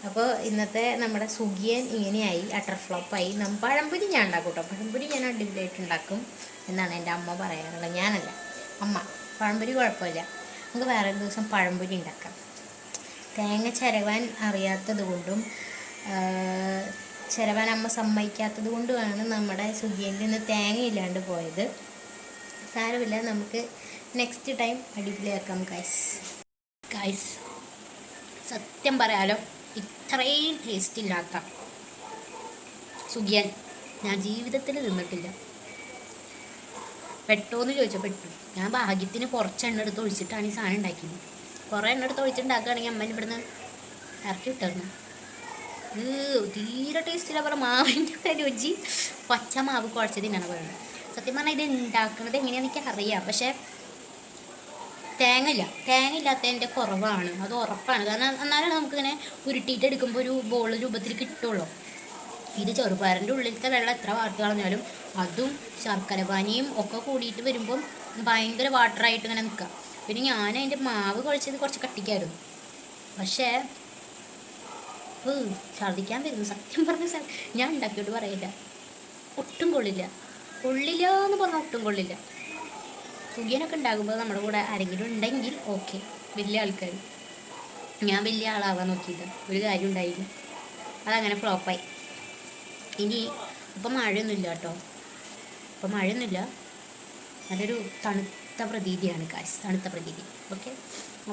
അപ്പോൾ ഇന്നത്തെ നമ്മുടെ സുഖിയൻ ഇങ്ങനെയായി, അട്ടർ ഫ്ലോപ്പായി. പഴംപൊരി ഞാൻ ഉണ്ടാക്കും കേട്ടോ. പഴംപൊരി ഞാൻ അടിപൊളിയായിട്ട് ഉണ്ടാക്കും എന്നാണ് എൻ്റെ അമ്മ പറയാറുള്ളത്, ഞാനല്ല, അമ്മ. പഴംപൊരി കുഴപ്പമില്ല, നമുക്ക് വേറെ ഒരു ദിവസം പഴംപൊരി ഉണ്ടാക്കാം. തേങ്ങ ചിരവാൻ അറിയാത്തത് കൊണ്ടും ചിരവാൻ അമ്മ സമ്മതിക്കാത്തത് കൊണ്ടുമാണ് നമ്മുടെ സുഖിയനിൽ നിന്ന് തേങ്ങ ഇല്ലാണ്ട് പോയത്. സാരമില്ല, നമുക്ക് നെക്സ്റ്റ് ടൈം അടിപൊളിയാക്കാം ഗൈസ്. സത്യം പറയാലോ, ഇത്രയും ടേസ്റ്റ് ഇല്ലാത്ത സുഖിയൻ ഞാൻ ജീവിതത്തിൽ തിന്നിട്ടില്ല. പെട്ടോന്ന് ചോദിച്ചാൽ പെട്ടു. ഞാൻ ഭാഗ്യത്തിന് കുറച്ച് എണ്ണ എടുത്ത് ഒഴിച്ചിട്ടാണ് ഈ സാധനം ഉണ്ടാക്കിയത്. കുറേ എണ്ണ എടുത്ത് ഒഴിച്ചിട്ടുണ്ടാക്കുകയാണെങ്കിൽ അമ്മേനെ ഇവിടുന്ന് ഇറക്കി വിട്ടിരുന്നു. തീരെ ടേസ്റ്റില്ല പറഞ്ഞ മാവിൻ്റെ രുചി പച്ച മാവ് കുഴച്ച് തിന്നണം പറയുന്നത്. സത്യം പറഞ്ഞാൽ ഇത് ഉണ്ടാക്കുന്നത് എങ്ങനെയാണെന്ന് എനിക്ക് അറിയാം, പക്ഷേ തേങ്ങ ഇല്ലാത്തതിൻ്റെ കുറവാണ്, അത് ഉറപ്പാണ്. കാരണം എന്നാലും നമുക്കിങ്ങനെ ഉരുട്ടിയിട്ട് എടുക്കുമ്പോൾ ഒരു ബോൾ രൂപത്തിൽ കിട്ടുള്ളൂ. ഇത് ചെറുപയറിൻ്റെ ഉള്ളിലത്തെ വെള്ളം എത്ര വാർത്ത് കളഞ്ഞാലും അതും ശർക്കര പാനിയും ഒക്കെ കൂടിയിട്ട് വരുമ്പം ഭയങ്കര വാട്ടറായിട്ട് ഇങ്ങനെ നിൽക്കുക. പിന്നെ ഞാൻ അതിൻ്റെ മാവ് കുഴച്ചത് കുറച്ച് കട്ടിക്കായിരുന്നു, പക്ഷേ ഛർദ്ദിക്കാൻ വരുന്നു. സത്യം പറഞ്ഞ ഞാൻ ഉണ്ടാക്കിയിട്ട് പറയില്ല, ഒട്ടും കൊള്ളില്ല എന്ന് പറഞ്ഞാൽ ഒട്ടും കൊള്ളില്ല. സുഖിയനൊക്കെ ഉണ്ടാകുമ്പോൾ നമ്മുടെ കൂടെ ആരെങ്കിലും ഉണ്ടെങ്കിൽ ഓക്കെ, വലിയ ആൾക്കാർ. ഞാൻ വലിയ ആളാവാൻ നോക്കിയില്ല, ഒരു കാര്യം ഉണ്ടായില്ല, അതങ്ങനെ ഫ്ലോപ്പായി. ഇനി ഇപ്പം മഴയൊന്നുമില്ല കേട്ടോ, ഇപ്പം മഴയൊന്നുമില്ല, നല്ലൊരു തണുത്ത പ്രതീതിയാണ് കാശ്, തണുത്ത പ്രതീതി. ഓക്കെ,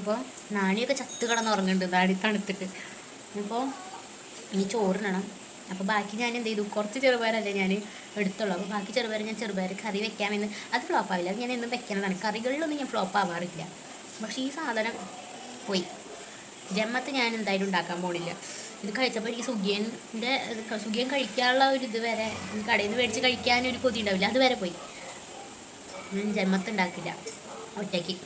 അപ്പോൾ നാണിയൊക്കെ ചത്ത് കിടന്നുറങ്ങുന്നുണ്ട് നാണി തണുത്തിട്ട്. അപ്പോൾ ഇനി ചോറിനണം. അപ്പോൾ ബാക്കി ഞാൻ എന്ത് ചെയ്തു, കുറച്ച് ചെറുപയറല്ലേ ഞാൻ എടുത്തുള്ളൂ. അപ്പോൾ ബാക്കി ഞാൻ ചെറുപയർ കറി വെക്കാമെന്ന്, അത് ഫ്ലോപ്പ് ആവില്ല, അത് ഞാൻ എന്നും വെക്കുന്നതാണ്. കറികളിലൊന്നും ഞാൻ ഫ്ലോപ്പ് ആവാറില്ല. പക്ഷേ ഈ സാധനം പോയി, ജമ്മത്ത് ഞാൻ എന്തായാലും ഉണ്ടാക്കാൻ പോണില്ല. ഇത് കഴിച്ചപ്പോൾ എനിക്ക് സുഖിയൻ കഴിക്കാനുള്ള ഒരു ഇത് വരെ, കടയിൽ നിന്ന് മേടിച്ച് കഴിക്കാനൊരു കൊതി ഉണ്ടാവില്ല, അതുവരെ പോയി. ഞാൻ ജമ്മത്ത് ഉണ്ടാക്കില്ല ഒറ്റയ്ക്ക്.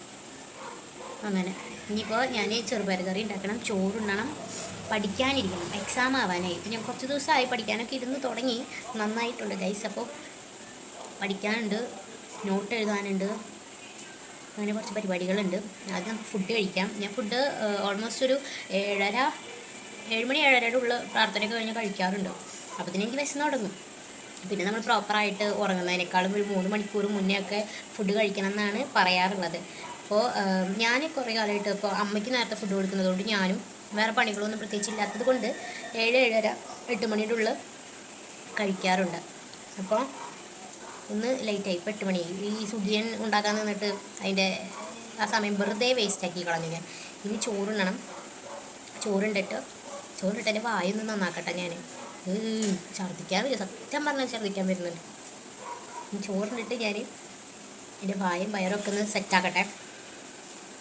അങ്ങനെ ഇനിയിപ്പോൾ ഞാൻ ചെറുപയർ കറി ഉണ്ടാക്കണം, ചോറുണ്ണണം, പഠിക്കാനിരിക്കണം. എക്സാം ആവാനായി. ഇപ്പം ഞാൻ കുറച്ച് ദിവസമായി പഠിക്കാനൊക്കെ ഇരുന്ന് തുടങ്ങി, നന്നായിട്ടുണ്ട് ഗൈസ്. അപ്പോൾ പഠിക്കാനുണ്ട്, നോട്ട് എഴുതാനുണ്ട്, അങ്ങനെ കുറച്ച് പരിപാടികളുണ്ട്. ആദ്യം നമുക്ക് ഫുഡ് കഴിക്കാം. ഞാൻ ഫുഡ് ഓൾമോസ്റ്റ് ഒരു 7 മണി 7:30 ഉള്ള പ്രാർത്ഥനയൊക്കെ കഴിഞ്ഞ് കഴിക്കാറുണ്ട്. അപ്പോൾ തന്നെ എനിക്ക് വിശന്ന് തുടങ്ങും. പിന്നെ നമ്മൾ പ്രോപ്പറായിട്ട് ഉറങ്ങുന്നതിനേക്കാളും ഒരു 3 മണിക്കൂർ മുന്നേ ഒക്കെ ഫുഡ് കഴിക്കണം എന്നാണ് പറയാറുള്ളത്. അപ്പോൾ ഞാൻ കുറേ കാലമായിട്ട് ഇപ്പോൾ അമ്മയ്ക്ക് നേരത്തെ ഫുഡ് കൊടുക്കുന്നതുകൊണ്ട് ഞാനും വേറെ പണികളൊന്നും പ്രത്യേകിച്ച് ഇല്ലാത്തത് കൊണ്ട് 7, 7:30, 8 മണിയുടെ ഉള്ളിൽ കഴിക്കാറുണ്ട്. അപ്പോൾ ഒന്ന് ലേറ്റായി, ഇപ്പോൾ 8 മണിയായി. ഈ സുഖിയൻ ഉണ്ടാക്കാൻ നിന്നിട്ട് അതിൻ്റെ ആ സമയം വെറുതെ വേസ്റ്റാക്കി കളഞ്ഞു ഞാൻ. ഇനി ചോറുണ്ണണം. ചോറിട്ടിട്ട് എൻ്റെ വായൊന്ന് നന്നാക്കട്ടെ. ഞാൻ ഛർദ്ദിക്കാൻ വരും, സത്യം പറഞ്ഞാൽ ഛർദ്ദിക്കാൻ വരുന്നുണ്ട്. ചോറിട്ടിട്ട് ഞാൻ എൻ്റെ വായും വയറൊക്കെ ഒന്ന് സെറ്റാക്കട്ടെ,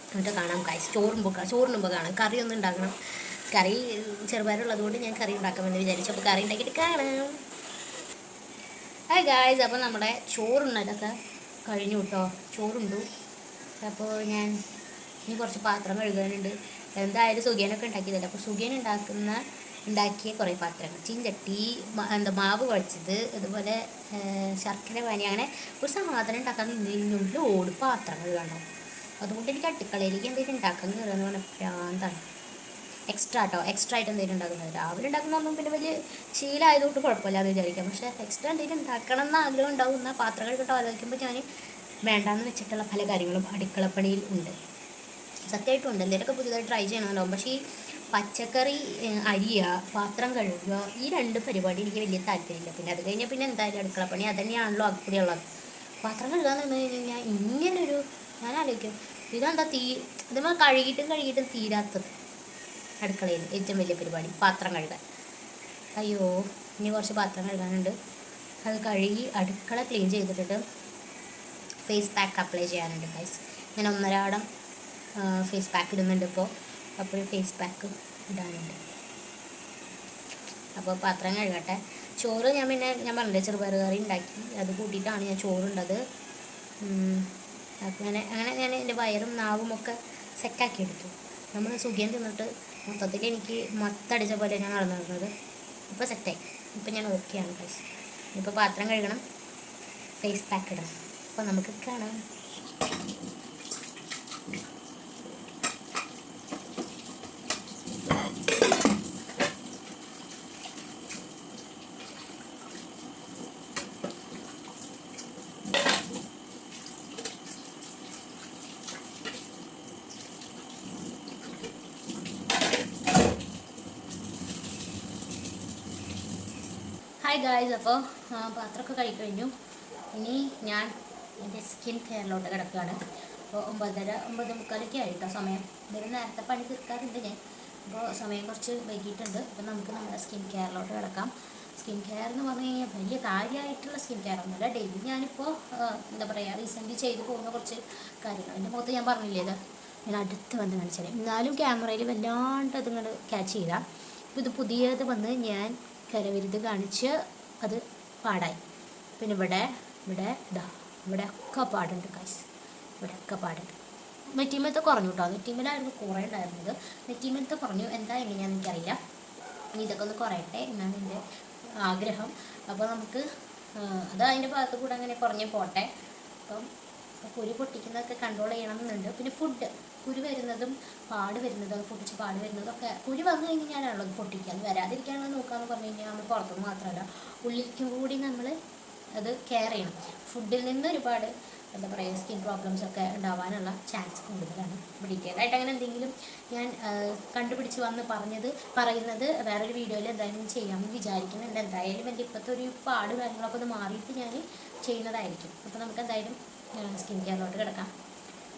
എന്നിട്ട് കാണാം കായ്സ്. ചോറിനുമ്പോൾ കാണാം. കറി ഒന്ന് ഉണ്ടാക്കണം. കറി ചെറുപയറുള്ളത് കൊണ്ട് ഞാൻ കറി ഉണ്ടാക്കാമെന്ന് വിചാരിച്ചു. അപ്പോൾ കറി ഉണ്ടാക്കിയിട്ട് കാണാം. ഹായ് ഗായ്സ്, അപ്പോൾ നമ്മുടെ ചോറുണ്ണലൊക്കെ കഴിഞ്ഞു കേട്ടോ, ചോറുണ്ടു. അപ്പോൾ ഞാൻ ഇനി കുറച്ച് പാത്രം കഴുകാനുണ്ട്. എന്തായാലും സുഖിയനൊക്കെ ഉണ്ടാക്കിയതല്ല, അപ്പോൾ സുഖിയൻ ഉണ്ടാക്കിയ കുറേ പാത്രങ്ങൾ, ചീഞ്ചട്ടി, മാവ് കുഴച്ചത്, അതുപോലെ ശർക്കര പാനി, അങ്ങനെ ഒരു സാധനം ഉണ്ടാക്കാൻ നിന്നുള്ളിൽ ഓട് പാത്രങ്ങൾ വേണം. അതുകൊണ്ട് എനിക്ക് അടുക്കളയിലേക്ക് എന്തെങ്കിലും ഉണ്ടാക്കാൻ കയറുമെന്ന് പറഞ്ഞാൽ ഭ്രാന്താണ്. എക്സ്ട്രാ ആയിട്ട് എന്തെങ്കിലും ഉണ്ടാക്കുന്നത്, രാവിലെ ഉണ്ടാക്കുന്നതൊന്നും പിന്നെ വലിയ ശീലമായതുകൊണ്ട് കുഴപ്പമില്ല എന്ന് വിചാരിക്കാം. പക്ഷേ എക്സ്ട്രാ എന്തെങ്കിലും ഉണ്ടാക്കണം എന്ന് ആഗ്രഹം ഉണ്ടാവുന്ന പാത്രങ്ങൾ കിട്ടോ ആലോചിക്കുമ്പോൾ ഞാൻ വേണ്ടാന്ന് വെച്ചിട്ടുള്ള പല കാര്യങ്ങളും അടുക്കളപ്പണിയിൽ ഉണ്ട്. സത്യമായിട്ടും ഉണ്ട്, എന്തെങ്കിലുമൊക്കെ പുതിയതായി ട്രൈ ചെയ്യണമെന്നുണ്ടാവും. പക്ഷേ ഈ പച്ചക്കറി അരിയുക, പാത്രം കഴുകുക, ഈ 2 പരിപാടി എനിക്ക് വലിയ താല്പര്യമില്ല. പിന്നെ അത് കഴിഞ്ഞാൽ പിന്നെ എന്തായാലും അടുക്കളപ്പണി അത് തന്നെയാണല്ലോ അകപ്പടിയുള്ളത്. പാത്രം കഴുകുക എന്ന് പറഞ്ഞു കഴിഞ്ഞാൽ ഇങ്ങനൊരു, ഞാൻ ആലോചിക്കും ഇതെന്താ ഇതുമ്പോൾ കഴുകിയിട്ടും തീരാത്തത്. അടുക്കളയിൽ ഏറ്റവും വലിയ പരിപാടി പാത്രം കഴുകാൻ. അയ്യോ, ഇനി കുറച്ച് പാത്രം കഴുകാനുണ്ട്. അത് കഴുകി അടുക്കള ക്ലീൻ ചെയ്തിട്ട് ഫേസ് പാക്ക് അപ്ലൈ ചെയ്യാനുണ്ട് ഗൈസ്. ഞാൻ 1.5 ഫേസ് പാക്ക് ഇടുന്നുണ്ട് ഇപ്പോൾ. അപ്പോൾ ഫേസ് പാക്ക് ഇടാനുണ്ട്. അപ്പോൾ പാത്രം കഴുകട്ടെ. ചോറ് ഞാൻ പറഞ്ഞില്ലേ ചെറുപയർ കറി ഉണ്ടാക്കി, അത് കൂട്ടിയിട്ടാണ് ഞാൻ ചോറുണ്ടത്. അങ്ങനെ ഞാൻ എൻ്റെ വയറും നാവും ഒക്കെ സെറ്റാക്കി എടുത്തു. നമ്മൾ സുഖിയൻ തിന്നിട്ട് മൊത്തത്തിൽ എനിക്ക് മത്തടിച്ച പോലെ ഞാൻ നടന്നിരുന്നത്. ഇപ്പോൾ സെറ്റായി, ഇപ്പോൾ ഞാൻ ഓക്കെയാണ് ഗൈസ്. ഇപ്പോൾ പാത്രം കഴുകണം, ഫേസ് പാക്ക് ഇടണം. അപ്പോൾ നമുക്ക് കാണാം. ഹായ് ഗായ്സ്, അപ്പോൾ പാത്രമൊക്കെ കഴിക്കഴിഞ്ഞു. ഇനി ഞാൻ എൻ്റെ സ്കിൻ കെയറിലോട്ട് കിടക്കുകയാണ്. അപ്പോൾ 9:30 ആയിട്ടോ സമയം. ഇതിന് നേരത്തെ പണി തീർക്കാറുണ്ട് ഞാൻ, അപ്പോൾ സമയം കുറച്ച് വൈകിട്ടുണ്ട്. അപ്പോൾ നമുക്ക് നമ്മുടെ സ്കിൻ കെയറിലോട്ട് കിടക്കാം. സ്കിൻ കെയർ എന്ന് പറഞ്ഞു കഴിഞ്ഞാൽ വലിയ കാര്യമായിട്ടുള്ള സ്കിൻ കെയർ ഒന്നുമില്ല. ഡെയിലി ഞാനിപ്പോൾ എന്താ പറയുക, റീസെൻ്റ്ലി ചെയ്ത് പോകുന്ന കുറച്ച് കാര്യങ്ങൾ. എൻ്റെ മുഖത്ത് ഞാൻ പറഞ്ഞില്ലേ, ഇത് ഞാൻ അടുത്ത് വന്ന് കാണിച്ചാൽ, എന്നാലും ക്യാമറയിൽ വല്ലാണ്ട് അതിങ്ങോട്ട് ക്യാച്ച് ചെയ്താൽ. ഇത് പുതിയത് വന്ന് ഞാൻ കരവിരുത് കാണിച്ച് അത് പാടായി. പിന്നെ ഇവിടെ ഇവിടെ ഇതാ ഇവിടെയൊക്കെ പാടുണ്ട് ഗൈസ്, ഇവിടെയൊക്കെ പാടുണ്ട്. നെറ്റിമത്തെ കുറഞ്ഞു കേട്ടോ, നെറ്റിമലായിരുന്നു കുറേ ഉണ്ടായിരുന്നത്, നെറ്റിമത്തെ കുറഞ്ഞു. എന്താ എങ്ങനെയാണെന്ന് എനിക്കറിയില്ല. ഇനി ഇതൊക്കെ ഒന്ന് കുറയട്ടെ എന്നാണ് എൻ്റെ ആഗ്രഹം. അപ്പോൾ നമുക്ക് അത് അതിൻ്റെ ഭാഗത്ത് കൂടെ അങ്ങനെ കുറഞ്ഞ് പോട്ടെ. അപ്പം കുരു പൊട്ടിക്കുന്നതൊക്കെ കൺട്രോൾ ചെയ്യണം എന്നുണ്ട്. പിന്നെ ഫുഡ് കുരു വരുന്നതും പാട് വരുന്നതും പൊട്ടിച്ച് പാട് വരുന്നതും ഒക്കെ, കുരു വന്നു കഴിഞ്ഞാൽ ഞാനുള്ളത് പൊട്ടിക്കുക, അത് വരാതിരിക്കാനുള്ള നോക്കാമെന്ന് പറഞ്ഞു കഴിഞ്ഞാൽ നമ്മൾ പുറത്തുനിന്ന് മാത്രമല്ല ഉള്ളിലേക്കും കൂടി നമ്മൾ അത് കെയർ ചെയ്യണം. ഫുഡിൽ നിന്ന് ഒരുപാട് എന്താ പറയുക സ്കിൻ പ്രോബ്ലംസ് ഒക്കെ ഉണ്ടാവാനുള്ള ചാൻസ് കൂടുതലാണ്. ഡീറ്റെയിൽ ആയിട്ട് അങ്ങനെ എന്തെങ്കിലും ഞാൻ കണ്ടുപിടിച്ച് വന്ന് പറയുന്നത് വേറൊരു വീഡിയോയിൽ എന്തായാലും ചെയ്യാമെന്ന് വിചാരിക്കുന്നുണ്ട്. എന്തായാലും എൻ്റെ ഇപ്പോഴത്തെ ഒരു പാട് കാര്യങ്ങളൊക്കെ ഒന്ന് മാറിയിട്ട് ഞാൻ ചെയ്യുന്നതായിരിക്കും. അപ്പോൾ നമുക്ക് എന്തായാലും സ്കിൻ കെയറിലോട്ട് കിടക്കാം.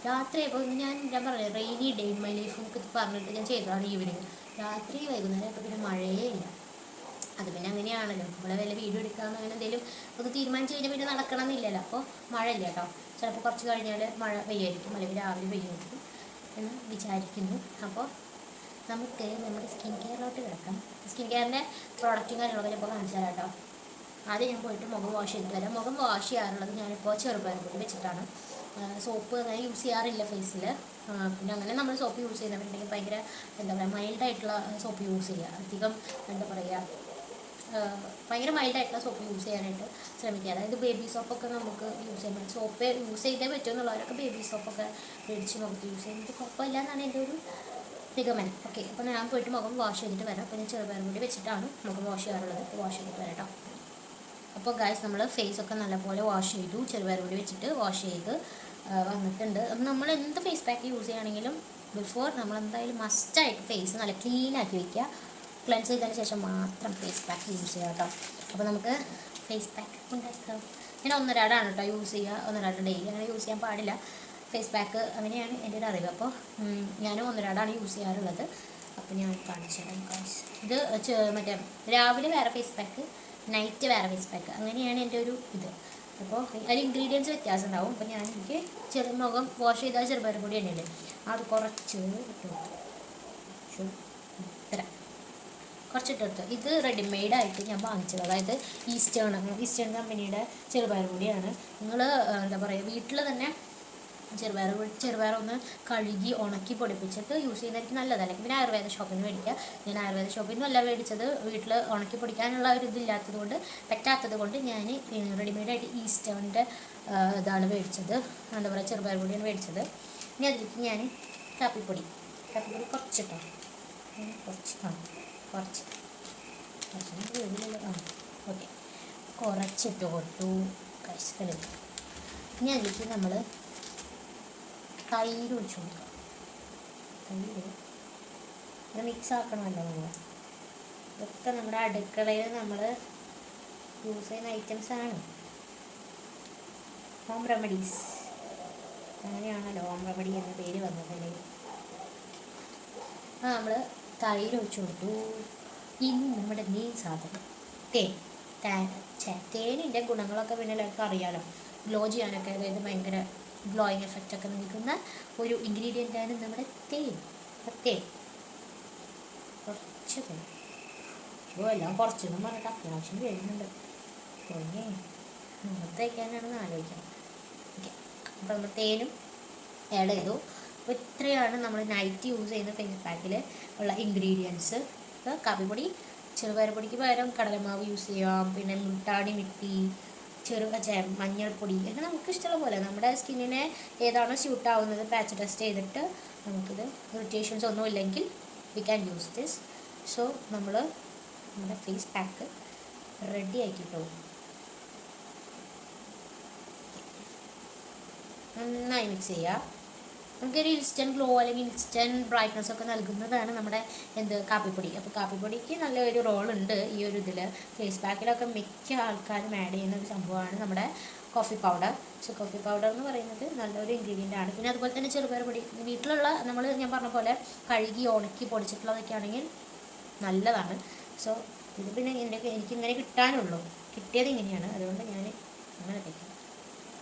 രാത്രി ഇപ്പോൾ ഞാൻ പറഞ്ഞത് rainy day in my life എന്നൊക്കെ പറഞ്ഞിട്ട് ഞാൻ ചെയ്തതാണ് ഈവനിങ്. രാത്രി വൈകുന്നേരം ഇപ്പോൾ പിന്നെ മഴയേ ഇല്ല. അത് പിന്നെ അങ്ങനെയാണല്ലോ, നമ്മളെ വല്ല വീഡിയോ എടുക്കാമെന്ന് അങ്ങനെ എന്തെങ്കിലും ഒന്ന് തീരുമാനിച്ച് കഴിഞ്ഞാൽ പിന്നെ നടക്കണമെന്നില്ലല്ലോ. അപ്പോൾ മഴ ഇല്ല കേട്ടോ, ചിലപ്പോൾ കുറച്ച് കഴിഞ്ഞാൽ മഴ പെയ്യായിരിക്കും, അല്ലെങ്കിൽ രാവിലെ പെയ്യായിരിക്കും എന്ന് വിചാരിക്കുന്നു. അപ്പോൾ നമുക്ക് നമ്മുടെ സ്കിൻ കെയറിലോട്ട് കിടക്കാം. സ്കിൻ കെയറിൻ്റെ പ്രോഡക്റ്റും കാര്യങ്ങളൊക്കെ ഇപ്പോൾ കാണിച്ചു തരാം കേട്ടോ. ആദ്യം ഞാൻ പോയിട്ട് മുഖം വാഷ് ചെയ്തിട്ട് വരാം. മുഖം വാഷ് ചെയ്യാറുള്ളത് ഞാനിപ്പോൾ ചെറുപയർ പൊടി വെച്ചിട്ടാണ്. സോപ്പ് അങ്ങനെ യൂസ് ചെയ്യാറില്ല ഫേസിൽ. പിന്നെ അങ്ങനെ നമ്മൾ സോപ്പ് യൂസ് ചെയ്യുന്നവരുണ്ടെങ്കിൽ ഭയങ്കര എന്താ പറയുക മൈൽഡായിട്ടുള്ള സോപ്പ് യൂസ് ചെയ്യുക. അധികം എന്താ പറയുക ഭയങ്കര മൈൽഡായിട്ടുള്ള സോപ്പ് യൂസ് ചെയ്യാനായിട്ട് ശ്രമിക്കുക. അതായത് ബേബി സോപ്പൊക്കെ നമുക്ക് യൂസ് ചെയ്യാൻ പറ്റും. സോപ്പ് യൂസ് ചെയ്തേ പറ്റുമെന്നുള്ളവരൊക്കെ ബേബി സോപ്പൊക്കെ മേടിച്ച് മുഖത്ത് യൂസ് ചെയ്യുന്നത് കുഴപ്പമില്ല എന്നാണ് എൻ്റെ ഒരു നിഗമനം. ഓക്കെ, അപ്പോൾ ഞാൻ പോയിട്ട് മുഖം വാഷ് ചെയ്തിട്ട് വരാം. അപ്പോൾ ഞാൻ ചെറുപയർ കൂടി വെച്ചിട്ടാണ് മുഖം വാഷ് ചെയ്യാറുള്ളത്. വാഷ് ചെയ്തിട്ട് വരാം കേട്ടോ. അപ്പോൾ ഗൈസ് നമ്മൾ ഫേസൊക്കെ നല്ലപോലെ വാഷ് ചെയ്തു, ചെറുപയർ കൂടി വെച്ചിട്ട് വാഷ് ചെയ്ത് വന്നിട്ടുണ്ട്. നമ്മൾ എന്ത് ഫേസ് പാക്ക് യൂസ് ചെയ്യുകയാണെങ്കിലും ബിഫോർ നമ്മൾ എന്തായാലും മസ്റ്റായിട്ട് ഫേസ് നല്ല ക്ലീനാക്കി വയ്ക്കുക. ക്ലെൻസ് ചെയ്തതിന് ശേഷം മാത്രം ഫേസ് പാക്ക് യൂസ് ചെയ്യുക കേട്ടോ. അപ്പോൾ നമുക്ക് ഫേസ് പാക്ക് ഉണ്ടാക്കാം. ഞാൻ 1.5 കേട്ടോ യൂസ് ചെയ്യുക. 1.5 ഡെയിലി അങ്ങനെ യൂസ് ചെയ്യാൻ പാടില്ല ഫേസ് പാക്ക്, അങ്ങനെയാണ് എൻ്റെ ഒരു അറിവ്. അപ്പോൾ ഞാൻ 1.5 യൂസ് ചെയ്യാറുള്ളത്. അപ്പോൾ ഞാൻ കാണിച്ചു തരാം ഗൈസ്. ഇത് മറ്റേ രാവിലെ വേറെ ഫേസ് പാക്ക്, നൈറ്റ് വേറെ ഫേസ് പാക്ക്, അങ്ങനെയാണ് എൻ്റെ ഒരു ഇത്. അപ്പോൾ അതിൽ ഇൻഗ്രീഡിയൻസ് വ്യത്യാസം ഉണ്ടാവും. അപ്പോൾ എനിക്ക് മുഖം വാഷ് ചെയ്താൽ ചെറുപയർ പൊടി തന്നെയല്ലേ, അത് കുറച്ച് ഇട്ട് ഇത്ര കുറച്ചിട്ടെടുത്തു. ഇത് റെഡിമെയ്ഡായിട്ട് ഞാൻ വാങ്ങിച്ചത്, അതായത് ഈസ്റ്റേൺ കമ്പനിയുടെ ചെറുപയർ പൊടിയാണ്. നിങ്ങൾ എന്താ പറയുക വീട്ടിൽ തന്നെ ചെറുപയർ ഒന്ന് കഴുകി ഉണക്കി പൊടിപ്പിച്ചിട്ട് യൂസ് ചെയ്യുന്നതായിരിക്കും നല്ലത്. അല്ലെങ്കിൽ പിന്നെ ആയുർവേദ ഷോപ്പിൽ നിന്ന് മേടിക്കുക. ഞാൻ ആയുർവേദ ഷോപ്പിൽ നിന്നല്ല മേടിച്ചത്, വീട്ടിൽ ഉണക്കി പൊടിക്കാനുള്ള ഒരു പറ്റാത്തത് കൊണ്ട് ഞാൻ റെഡിമെയ്ഡായിട്ട് ഈസ്റ്റേണിൻ്റെ ഇതാണ് മേടിച്ചത്, എന്താ പറയുക ചെറുപയർ പൊടിയാണ് മേടിച്ചത്. ഇനി അതിലേക്ക് ഞാൻ കാപ്പിപ്പൊടി കുറച്ചിട്ടോ, കുറച്ച് ഓക്കെ കുറച്ചിട്ട് കൊടുത്തു കഴിച്ചിട്ട്. ഇനി അതിലേക്ക് നമ്മൾ തൈര് ഒഴിച്ചു കൊടുക്കാം. തൈര് അത് മിക്സ് ആക്കണമല്ലോ നമ്മൾ. ഇതൊക്കെ നമ്മുടെ അടുക്കളയിൽ നമ്മൾ യൂസ് ചെയ്യുന്ന ഐറ്റംസാണ്. ഹോം റെമഡീസ്, അങ്ങനെയാണല്ലോ ഹോം റെമഡി എന്ന പേര് വന്നതല്ലേ. നമ്മൾ തൈര് ഒഴിച്ചു കൊടുത്തു. ഇനി നമ്മുടെ മെയിൻ സാധനം തേനിൻ്റെ ഗുണങ്ങളൊക്കെ പിന്നെ എല്ലാവർക്കും അറിയാമല്ലോ. ഗ്ലോ ചെയ്യാനൊക്കെ, അതായത് ഭയങ്കര ഗ്ലോയിങ് എഫക്റ്റ് ഒക്കെ നൽകുന്ന ഒരു ഇൻഗ്രീഡിയൻ്റാണ് നമ്മുടെ തേൻ. കുറച്ച് തേൻ എല്ലാം കുറച്ചൊന്നും പറഞ്ഞിട്ട് അത്യാവശ്യം വരുന്നുണ്ട്. പിന്നെ മുഖത്തേക്കാനാണെന്ന് ആലോചിക്കണം. ഓക്കെ, അപ്പോൾ നമ്മൾ തേനും ആഡ് ചെയ്തു. അപ്പോൾ ഇത്രയാണ് നമ്മൾ നൈറ്റ് യൂസ് ചെയ്യുന്ന ഫേസ് പാക്കിൽ ഉള്ള ഇൻഗ്രീഡിയൻസ്. കാപ്പിപ്പൊടി, ചെറുപയർ പൊടിക്ക് പകരം കടലമാവ് യൂസ് ചെയ്യാം. പിന്നെ മുട്ടാടി മിട്ടി, മഞ്ഞൾപ്പൊടി, അങ്ങനെ നമുക്ക് ഇഷ്ടമുള്ള പോലെ നമ്മുടെ സ്കിന്നിനെ ഏതാണോ സ്യൂട്ടാവുന്നത് പാച്ച് ടെസ്റ്റ് ചെയ്തിട്ട് നമുക്കിത് ഇറിറ്റേഷൻസ് ഒന്നും ഇല്ലെങ്കിൽ we can use this. So നമ്മുടെ ഫേസ് പാക്ക് റെഡി ആക്കിയിട്ടു. നന്നായി മിക്സ് ചെയ്യുക. നമുക്കൊരു ഇൻസ്റ്റൻറ്റ് ഗ്ലോ അല്ലെങ്കിൽ ഇൻസ്റ്റൻറ്റ് ബ്രൈറ്റ്നസ് ഒക്കെ നൽകുന്നതാണ് നമ്മുടെ കാപ്പിപ്പൊടി. അപ്പോൾ കാപ്പിപ്പൊടിക്ക് നല്ലൊരു റോളുണ്ട് ഈ ഒരു ഇതിൽ. ഫേസ് പാക്കിലൊക്കെ മിക്ക ആൾക്കാരും ആഡ് ചെയ്യുന്ന ഒരു സംഭവമാണ് നമ്മുടെ coffee powder. So coffee powder എന്ന് പറയുന്നത് നല്ലൊരു ഇൻഗ്രീഡിയൻ്റ് ആണ്. പിന്നെ അതുപോലെ തന്നെ ചെറുപയർ പൊടി വീട്ടിലുള്ള ഞാൻ പറഞ്ഞ പോലെ കഴുകി ഉണക്കി പൊടിച്ചിട്ടുള്ളതൊക്കെ ആണെങ്കിൽ നല്ലതാണ്. സോ ഇത് പിന്നെ എനിക്കിങ്ങനെ കിട്ടാനുള്ളൂ, കിട്ടിയത് ഇങ്ങനെയാണ്, അതുകൊണ്ട് ഞാൻ അങ്ങനെ തേക്കാം.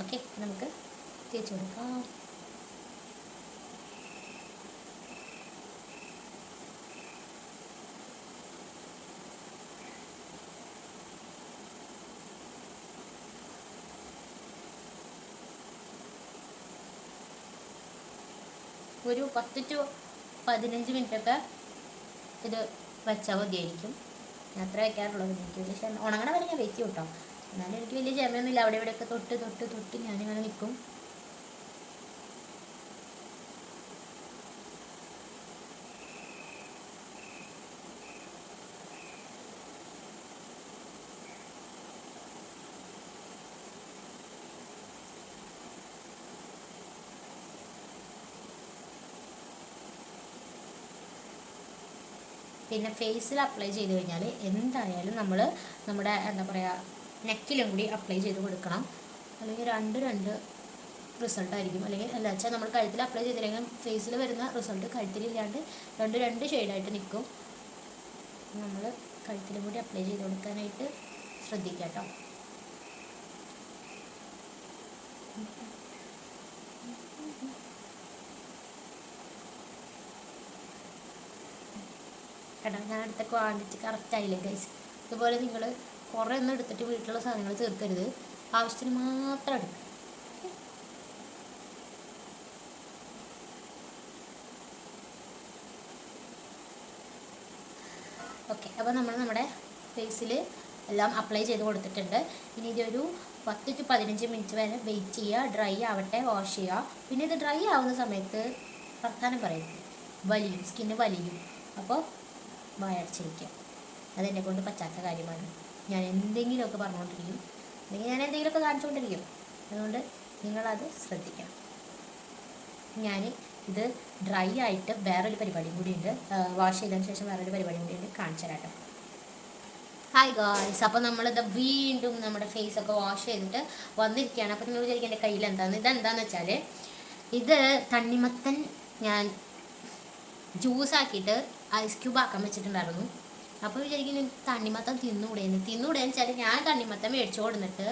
ഓക്കെ, നമുക്ക് തേച്ച് കൊടുക്കാം. ഒരു 10 to 15 മിനിറ്റൊക്കെ ഇത് വെച്ചാൽ മതിയായിരിക്കും. ഞാൻ അത്ര വയ്ക്കാറുള്ളത്. എനിക്ക് വലിയ ക്ഷമ, ഉണങ്ങണ വരെ ഞാൻ വെക്കും കേട്ടോ. എന്നാലും എനിക്ക് വലിയ ക്ഷമയൊന്നുമില്ല. അവിടെ ഇവിടെയൊക്കെ തൊട്ട് തൊട്ട് തൊട്ട് ഞാനിങ്ങനെ നിൽക്കും. പിന്നെ ഫേസിൽ അപ്ലൈ ചെയ്ത് കഴിഞ്ഞാൽ എന്തായാലും നമ്മൾ നമ്മുടെ എന്താ പറയുക നെക്കിലും കൂടി അപ്ലൈ ചെയ്ത് കൊടുക്കണം. അല്ലെങ്കിൽ രണ്ട് റിസൾട്ടായിരിക്കും. അല്ലെങ്കിൽ എന്താ വെച്ചാൽ നമ്മൾ കഴുത്തിൽ അപ്ലൈ ചെയ്തില്ലെങ്കിൽ ഫേസിൽ വരുന്ന റിസൾട്ട് കഴുത്തിലില്ലാണ്ട് രണ്ട് ഷെയ്ഡായിട്ട് നിൽക്കും. നമ്മൾ കഴുത്തിലും കൂടി അപ്ലൈ ചെയ്ത് കൊടുക്കാനായിട്ട് ശ്രദ്ധിക്കുക കേട്ടോ. കേട്ടോ, ഞാൻ അടുത്ത ക്വാണ്ടിറ്റി കറക്റ്റായില്ലേ ഗൈസ്. ഇതുപോലെ നിങ്ങൾ കുറേ ഒന്നും എടുത്തിട്ട് വീട്ടിലുള്ള സാധനങ്ങൾ തീർക്കരുത്. ആവശ്യത്തിന് മാത്രം എടുക്കുക. ഓക്കെ, അപ്പോൾ നമ്മൾ നമ്മുടെ ഫേസിൽ എല്ലാം അപ്ലൈ ചെയ്ത് കൊടുത്തിട്ടുണ്ട്. ഇനി ഇതൊരു 10 to 15 മിനിറ്റ് വരെ വെയിറ്റ് ചെയ്യുക. ഡ്രൈ ആവട്ടെ, വാഷ് ചെയ്യുക. പിന്നെ ഇത് ഡ്രൈ ആവുന്ന സമയത്ത് വർത്താനം പറയും, വലിയും, സ്കിന്ന് വലിയും. അപ്പോൾ വായടച്ചിരിക്കുക. അതെന്നെ കൊണ്ട് പറ്റാത്ത കാര്യമാണ്. ഞാൻ എന്തെങ്കിലുമൊക്കെ പറഞ്ഞുകൊണ്ടിരിക്കും, അല്ലെങ്കിൽ ഞാൻ എന്തെങ്കിലുമൊക്കെ കാണിച്ചുകൊണ്ടിരിക്കും. അതുകൊണ്ട് നിങ്ങളത് ശ്രദ്ധിക്കണം. ഞാൻ ഇത് ഡ്രൈ ആയിട്ട് വേറൊരു പരിപാടിയും കൂടിയുണ്ട്, വാഷ് ചെയ്തതിന് ശേഷം വേറൊരു പരിപാടിയും കൂടിയുണ്ട്, കാണിച്ചു തരാം. ഹായ് ഗായ്സ്, അപ്പോൾ നമ്മളിത് വീണ്ടും നമ്മുടെ ഫേസൊക്കെ വാഷ് ചെയ്തിട്ട് വന്നിരിക്കുകയാണ്. അപ്പോൾ നിങ്ങൾ വിചാരിക്കും എൻ്റെ കയ്യിൽ എന്താണെന്ന്. ഇതെന്താണെന്ന് വെച്ചാൽ ഇത് തണ്ണിമത്തൻ ഞാൻ ജ്യൂസാക്കിയിട്ട് ഐസ് ക്യൂബ് ആക്കാൻ വെച്ചിട്ടുണ്ടായിരുന്നു. അപ്പോൾ വിചാരിക്കും തണ്ണിമത്തൻ തിന്നൂടെയെന്ന് വെച്ചാൽ ഞാൻ തണ്ണിമത്തൻ മേടിച്ചു കൊടുത്തിട്ട്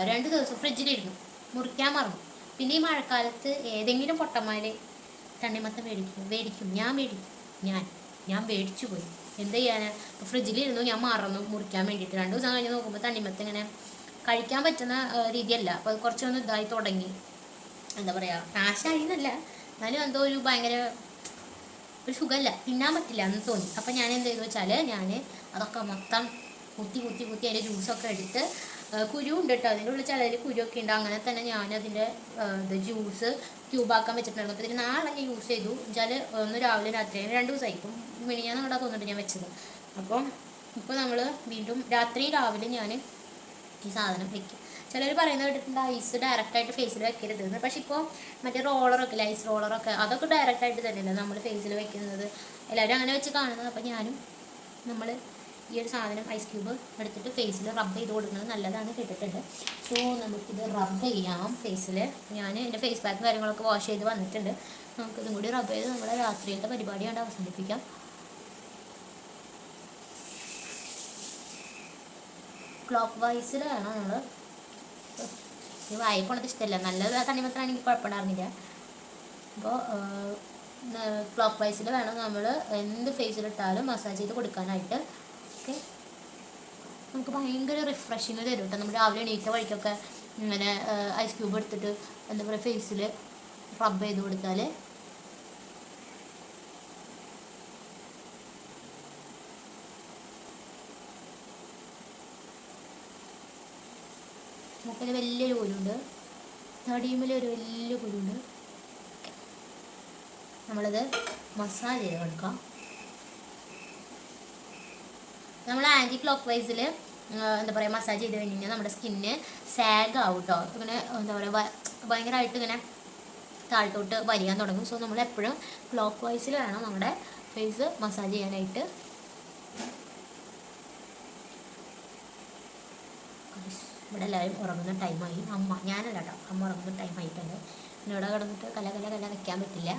2 ദിവസം ഫ്രിഡ്ജിലിരുന്നു, മുറിക്കാൻ മറന്നു. പിന്നെ ഈ മഴക്കാലത്ത് ഏതെങ്കിലും പൊട്ടന്മാർ തണ്ണിമത്തൻ മേടിക്കും. ഞാൻ മേടിച്ചു പോയി. എന്ത് ചെയ്യാനാ? അപ്പോൾ ഫ്രിഡ്ജിലിരുന്നു, ഞാൻ മറന്നു മുറിക്കാൻ വേണ്ടിയിട്ട്. 2 ദിവസം കഴിഞ്ഞ് നോക്കുമ്പോൾ തണ്ണിമത്തൻ ഇങ്ങനെ കഴിക്കാൻ പറ്റുന്ന രീതിയല്ല. അപ്പോൾ കുറച്ചൊന്ന് ഇതായി തുടങ്ങി. എന്താ പറയുക, നാശമായി എന്നല്ല, എന്നാലും എന്തോ ഒരു ഭയങ്കര ഒരു സുഖമല്ല, തിന്നാൻ പറ്റില്ല എന്ന് തോന്നി. അപ്പം ഞാൻ എന്ത് ചെയ്തു വെച്ചാൽ ഞാൻ അതൊക്കെ മൊത്തം കുത്തി അതിൻ്റെ ജ്യൂസൊക്കെ എടുത്ത്, കുരു ഉണ്ട് കേട്ടോ അതിൻ്റെ ഉള്ളിൽ, ചിലതിൽ കുരുവൊക്കെ ഉണ്ട്. അങ്ങനെ തന്നെ ഞാനതിൻ്റെ ജ്യൂസ് ക്യൂബാക്കാൻ വെച്ചിട്ടുണ്ടായിരുന്നു. അപ്പോൾ ഇതിന് 4 ഞാൻ യൂസ് ചെയ്തു വെച്ചാൽ, ഒന്ന് രാവിലെ രാത്രി, 2 ദിവസമായി. ഇപ്പം മിനിഞ്ഞാന്ന് അവിടെ തോന്നിട്ട് ഞാൻ വെച്ചത്. അപ്പം ഇപ്പോൾ നമ്മൾ വീണ്ടും രാവിലെ ഞാൻ ഈ സാധനം വയ്ക്കും. ചിലർ പറയുന്നത് കേട്ടിട്ടുണ്ട് ഐസ് ഡയറക്റ്റായിട്ട് ഫേസിൽ വെക്കരുതെന്ന്. പക്ഷെ ഇപ്പോൾ മറ്റേ റോളറൊക്കെ ഇല്ല, ഐസ് റോളറൊക്കെ, അതൊക്കെ ഡയറക്റ്റായിട്ട് തന്നെയല്ലേ നമ്മൾ ഫേസിൽ വെക്കുന്നത്. എല്ലാവരും അങ്ങനെ വെച്ച് കാണുന്നത്. അപ്പോൾ നമ്മൾ ഈ ഒരു സാധനം ഐസ് ക്യൂബ് എടുത്തിട്ട് ഫേസിൽ റബ്ബ് ചെയ്ത് കൊടുക്കുന്നത് നല്ലതാണ് കേട്ടിട്ടുണ്ട്. സോ നമുക്കിത് റബ്ബ് ചെയ്യാം ഫേസിൽ. ഞാൻ എൻ്റെ ഫേസ് പാക്ക് കാര്യങ്ങളൊക്കെ വാഷ് ചെയ്ത് വന്നിട്ടുണ്ട്. നമുക്കിതും കൂടി റബ്ബ് ചെയ്ത് നമ്മുടെ രാത്രിയിലത്തെ പരിപാടിയാണ്ട് അവസാനിപ്പിക്കാം. ക്ലോക്ക് വൈസിൽ വേണം നമ്മൾ. ഈ വായി പോണത് ഇഷ്ടമല്ല, നല്ലത് തണ്ണിമത്തനാണെങ്കിൽ കുഴപ്പമുണ്ടായിരുന്നില്ല. അപ്പോൾ ക്ലോക്ക് വൈസിൽ വേണം നമ്മൾ എന്ത് ഫേസിലിട്ടാലും മസാജ് ചെയ്ത് കൊടുക്കാനായിട്ട്. ഓക്കെ, നമുക്ക് ഭയങ്കര റിഫ്രഷിങ് തരും കേട്ടോ. നമ്മൾ രാവിലെ എണീറ്റ വഴിക്കൊക്കെ ഇങ്ങനെ ഐസ് ക്യൂബ് എടുത്തിട്ട് എന്താ പറയുക ഫേസിൽ റബ്ബ് ചെയ്ത് കൊടുത്താൽ മൂക്കിൽ വലിയൊരു കുരുണ്ട്, തടിയുമ്മിലൊരു വലിയ കുരുണ്ട്. നമ്മളത് മസാജ് ചെയ്ത് കൊടുക്കാം. നമ്മൾ ആൻറ്റി ക്ലോക്ക് വൈസിൽ എന്താ പറയുക മസാജ് ചെയ്ത് കഴിഞ്ഞ് കഴിഞ്ഞാൽ നമ്മുടെ സ്കിന്ന് സാഗ് ആവും കേട്ടോ. ഇങ്ങനെ എന്താ പറയുക ഭയങ്കരമായിട്ട് ഇങ്ങനെ താഴത്തോട്ട് വലിയാൻ തുടങ്ങും. സോ നമ്മൾ എപ്പോഴും ക്ലോക്ക് വൈസിൽ വേണം നമ്മുടെ ഫേസ് മസാജ് ചെയ്യാനായിട്ട്. ഇവിടെ എല്ലാവരും ഉറങ്ങുന്ന ടൈമായി. ഞാനല്ല കേട്ടോ, അമ്മ ഉറങ്ങുന്ന ടൈമായിട്ടുണ്ട്. ഇവിടെ കിടന്നിട്ട് കല വെക്കാൻ പറ്റില്ല.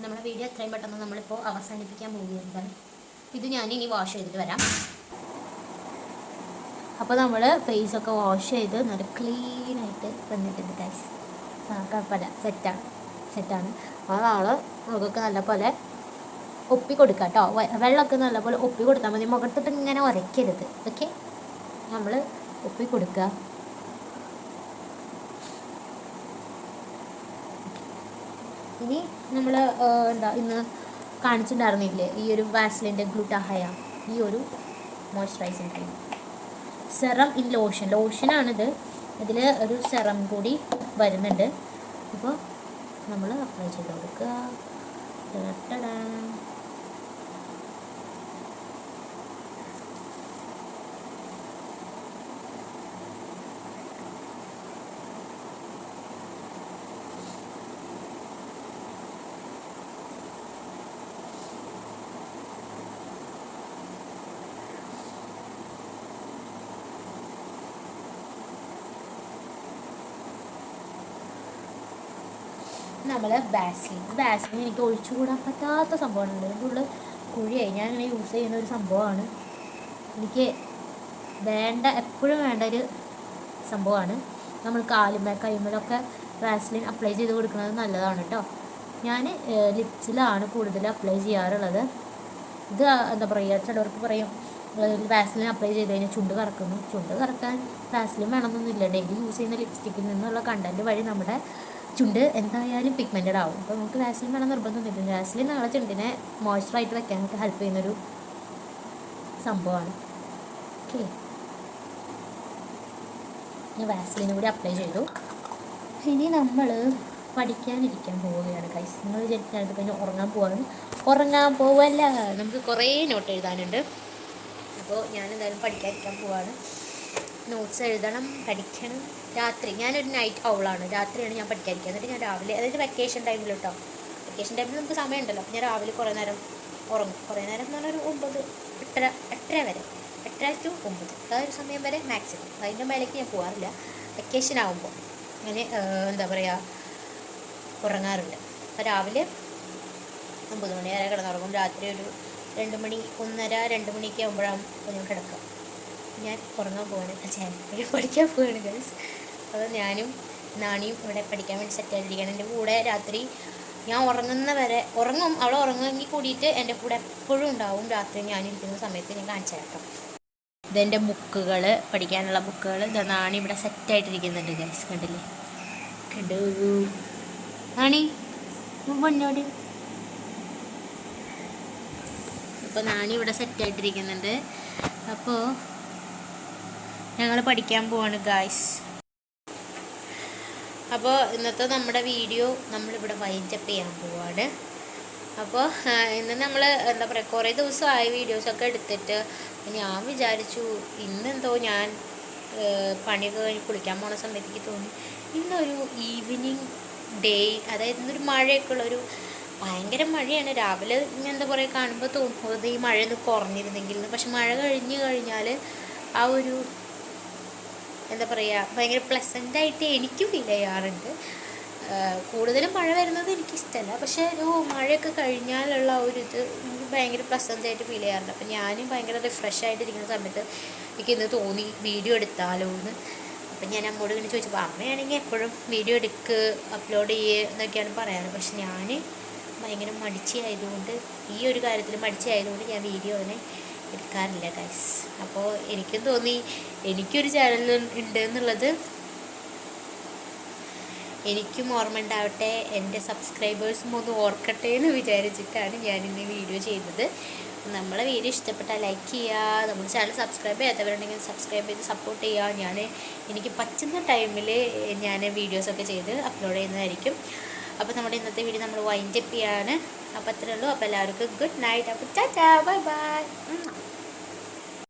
നമ്മുടെ വീഡിയോ എത്രയും പെട്ടെന്ന് നമ്മളിപ്പോൾ അവസാനിപ്പിക്കാൻ പോവുകയാണ്. ഇത് ഞാൻ ഇനി വാഷ് ചെയ്തിട്ട് വരാം. അപ്പോൾ നമ്മൾ ഫേസൊക്കെ വാഷ് ചെയ്ത് നല്ല ക്ലീനായിട്ട് വന്നിട്ടുണ്ട് ഗൈസ്. കുഴപ്പമില്ല, സെറ്റാണ്. അതാണ് മുഖമൊക്കെ നല്ലപോലെ ഒപ്പി കൊടുക്കുക കേട്ടോ. വെള്ളമൊക്കെ നല്ലപോലെ ഒപ്പി കൊടുത്താൽ മതി. മുഖത്തിട്ട് ഇങ്ങനെ ഉരയ്ക്കരുത്. ഓക്കെ, നമ്മൾ ഒപ്പി കൊടുക്കുക. ഇനി നമ്മൾ എന്താ ഇന്ന് കാണിച്ചിട്ടുണ്ടായിരുന്നില്ലേ ഈ ഒരു വാസ്ലിൻ്റെ ഗ്ലൂട്ടാഹയ, ഈ ഒരു മോയ്സ്ചറൈസിങ് ക്രീം, സെറം ഇൻ ലോഷനാണിത്. ഇതിൽ ഒരു സെറം കൂടി വരുന്നുണ്ട്. അപ്പോൾ നമ്മൾ അപ്ലൈ ചെയ്ത് കൊടുക്കുക. നമ്മൾ വാസ്ലിൻ എനിക്ക് ഒഴിച്ചുകൂടാൻ പറ്റാത്ത സംഭവമാണ്. ഇതിൻ്റെ ഉള്ളിൽ കുഴിയായി. ഞാനിങ്ങനെ യൂസ് ചെയ്യുന്ന ഒരു സംഭവമാണ്. എനിക്ക് എപ്പോഴും വേണ്ട ഒരു സംഭവമാണ്. നമ്മൾ കൈമേലൊക്കെ വാസ്ലിൻ അപ്ലൈ ചെയ്ത് കൊടുക്കുന്നത് നല്ലതാണ് കേട്ടോ. ഞാൻ ലിപ്സിലാണ് കൂടുതൽ അപ്ലൈ ചെയ്യാറുള്ളത്. ഇത് എന്താ പറയുക, ചിലവർക്ക് പറയും വാസ്ലിൻ അപ്ലൈ ചെയ്ത് കഴിഞ്ഞാൽ ചുണ്ട് കറക്കുന്നു. ചുണ്ട് കറക്കാൻ വാസ്ലിൻ വേണമെന്നൊന്നുമില്ല. ഡെയിലി യൂസ് ചെയ്യുന്ന ലിപ്സ്റ്റിക്കിൽ നിന്നുള്ള കണ്ടൻറ്റ് വഴി നമ്മുടെ ചുണ്ട് എന്തായാലും പിഗ്മെൻറ്റഡ് ആവും. അപ്പോൾ നമുക്ക് വാസ്ലിൻ വേണം നിർബന്ധമൊന്നുമില്ല. വാസ്ലിൻ നമ്മളെ ചുണ്ടിനെ മോയ്സ്ചറായിട്ട് വെക്കാനായിട്ട് ഹെൽപ്പ് ചെയ്യുന്നൊരു സംഭവമാണ്. ഓക്കെ, ഞാൻ വാസ്ലിനും കൂടി അപ്ലൈ ചെയ്തു. ഇനി നമ്മൾ പഠിക്കാനിരിക്കാൻ പോവുകയാണ് ഗൈസ്. നിങ്ങൾ വിചാരിക്കാനായിട്ട് കഴിഞ്ഞാൽ ഉറങ്ങാൻ പോവല്ല, നമുക്ക് കുറേ നോട്ട് എഴുതാനുണ്ട്. അപ്പോൾ ഞാനെന്തായാലും പഠിക്കാനിരിക്കാൻ പോവാണ്. നോട്ട്സ് എഴുതണം, പഠിക്കണം. രാത്രി ഞാനൊരു നൈറ്റ് ഔളാണ്. രാത്രിയാണ് ഞാൻ പഠിക്കാതിരിക്കുക. എന്നിട്ട് ഞാൻ രാവിലെ, അതായത് വെക്കേഷൻ ടൈമിൽ കേട്ടോ, വെക്കേഷൻ ടൈമിൽ നമുക്ക് സമയമുണ്ടല്ലോ. അപ്പോൾ ഞാൻ രാവിലെ കുറേ നേരം ഉറങ്ങും. കുറേ നേരം എന്ന് പറഞ്ഞാൽ ഒരു 8:30 വരെ, 8 to 9 ആ ഒരു സമയം വരെ മാക്സിമം. അതിൻ്റെ മേലേക്ക് ഞാൻ പോകാറില്ല. വെക്കേഷൻ ആകുമ്പോൾ അങ്ങനെ എന്താ പറയുക, ഉറങ്ങാറുണ്ട്. അപ്പോൾ രാവിലെ 9 മണി വരെ കിടന്നുറങ്ങും. രാത്രി ഒരു 2 മണി, 1:30-2 മണിയൊക്കെ ആകുമ്പോഴാണ് ഞാൻ കിടക്കുക. ഞാൻ ഉറങ്ങാൻ പോവാണ്, പഠിക്കാൻ പോവാണ് ഗൈസ്. അപ്പോൾ ഞാനും നാണിയും ഇവിടെ പഠിക്കാൻ വേണ്ടി സെറ്റായിട്ടിരിക്കുകയാണ്. എൻ്റെ കൂടെ രാത്രി ഞാൻ ഉറങ്ങും. അവളെ ഉറങ്ങുമെങ്കിൽ കൂടിയിട്ട് എൻ്റെ കൂടെ എപ്പോഴും ഉണ്ടാവും. രാത്രി ഞാനിരിക്കുന്ന സമയത്ത് ഞാൻ കാണിച്ചു തരാം. ഇതെൻ്റെ ബുക്കുകൾ, പഠിക്കാനുള്ള ബുക്കുകൾ. നാണി ഇവിടെ സെറ്റായിട്ടിരിക്കുന്നുണ്ട് ഗൈസ്. കണ്ടില്ലേ, കണ്ടു നാണി മുന്നോടി. അപ്പോൾ നാണി ഇവിടെ സെറ്റായിട്ടിരിക്കുന്നുണ്ട്. അപ്പോൾ ഞങ്ങൾ പഠിക്കാൻ പോവാണ് ഗായ്സ്. അപ്പോൾ ഇന്നത്തെ നമ്മുടെ വീഡിയോ നമ്മളിവിടെ വൈൻഡപ്പ് ചെയ്യാൻ പോവാണ്. അപ്പോൾ ഇന്ന് നമ്മൾ എന്താ പറയുക, കുറേ ദിവസമായി വീഡിയോസൊക്കെ എടുത്തിട്ട്. ഞാൻ വിചാരിച്ചു ഇന്നെന്തോ ഞാൻ പണിയൊക്കെ കഴിഞ്ഞ് കുളിക്കാൻ പോണ സമയത്തേക്ക് തോന്നി ഇന്നൊരു ഈവനിങ് ഡേ, അതായത് ഇന്നൊരു മഴയൊക്കെ ഉള്ളൊരു, ഭയങ്കര മഴയാണ്. രാവിലെ എന്താ പറയുക, കാണുമ്പോൾ തോന്നുന്നത് ഈ മഴയൊന്ന് കുറഞ്ഞിരുന്നെങ്കിൽ. പക്ഷെ മഴ കഴിഞ്ഞാൽ ആ ഒരു എന്താ പറയുക, ഭയങ്കര പ്ലസൻ്റായിട്ട് എനിക്ക് ഫീൽ ചെയ്യാറുണ്ട്. കൂടുതലും മഴ വരുന്നത് എനിക്കിഷ്ടമല്ല, പക്ഷേ മഴയൊക്കെ കഴിഞ്ഞാലുള്ള ഒരു ഇത് എനിക്ക് ഭയങ്കര പ്ലസൻ്റായിട്ട് ഫീൽ ചെയ്യാറുണ്ട്. അപ്പം ഞാനും ഭയങ്കര റിഫ്രഷ് ആയിട്ടിരിക്കുന്ന സമയത്ത് എനിക്ക് ഇന്ന് തോന്നി വീഡിയോ എടുത്താലോ എന്ന്. അപ്പം ഞാൻ അമ്മോട് ഇങ്ങനെ ചോദിച്ചപ്പോൾ അമ്മയാണെങ്കിൽ എപ്പോഴും വീഡിയോ അപ്ലോഡ് ചെയ്യുക എന്നൊക്കെയാണ് പറയാറ്. പക്ഷെ ഞാൻ ഭയങ്കര മടിച്ചായതുകൊണ്ട്, ഈ ഒരു കാര്യത്തിൽ മടിച്ചായതുകൊണ്ട് ഞാൻ വീഡിയോ അതിനെ എടുക്കാറില്ല ഗൈസ്. അപ്പോൾ എനിക്കും തോന്നി എനിക്കൊരു ചാനൽ ഉണ്ട് എന്നുള്ളത് എനിക്കും ഓർമ്മ ഉണ്ടാവട്ടെ, എൻ്റെ സബ്സ്ക്രൈബേഴ്സും ഒന്ന് ഓർക്കട്ടെ എന്ന് വിചാരിച്ചിട്ടാണ് ഞാനിന്ന് വീഡിയോ ചെയ്തത്. നമ്മളെ വീഡിയോ ഇഷ്ടപ്പെട്ടാൽ ലൈക്ക് ചെയ്യുക, നമ്മുടെ ചാനൽ സബ്സ്ക്രൈബ് ചെയ്യാത്തവരുണ്ടെങ്കിൽ സബ്സ്ക്രൈബ് ചെയ്ത് സപ്പോർട്ട് ചെയ്യുക. എനിക്ക് പറ്റുന്ന ടൈമിൽ ഞാൻ വീഡിയോസൊക്കെ ചെയ്ത് അപ്ലോഡ് ചെയ്യുന്നതായിരിക്കും. അപ്പോൾ നമ്മുടെ ഇന്നത്തെ വീഡിയോ നമ്മൾ വൈൻഡപ്പ് ചെയ്യാണ്. അപ്പോൾ അത്രേ ഉള്ളൂ. അപ്പോൾ എല്ലാവർക്കും ഗുഡ് നൈറ്റ്. അപ്പോൾ ടാറ്റാ, ബൈ ബൈ.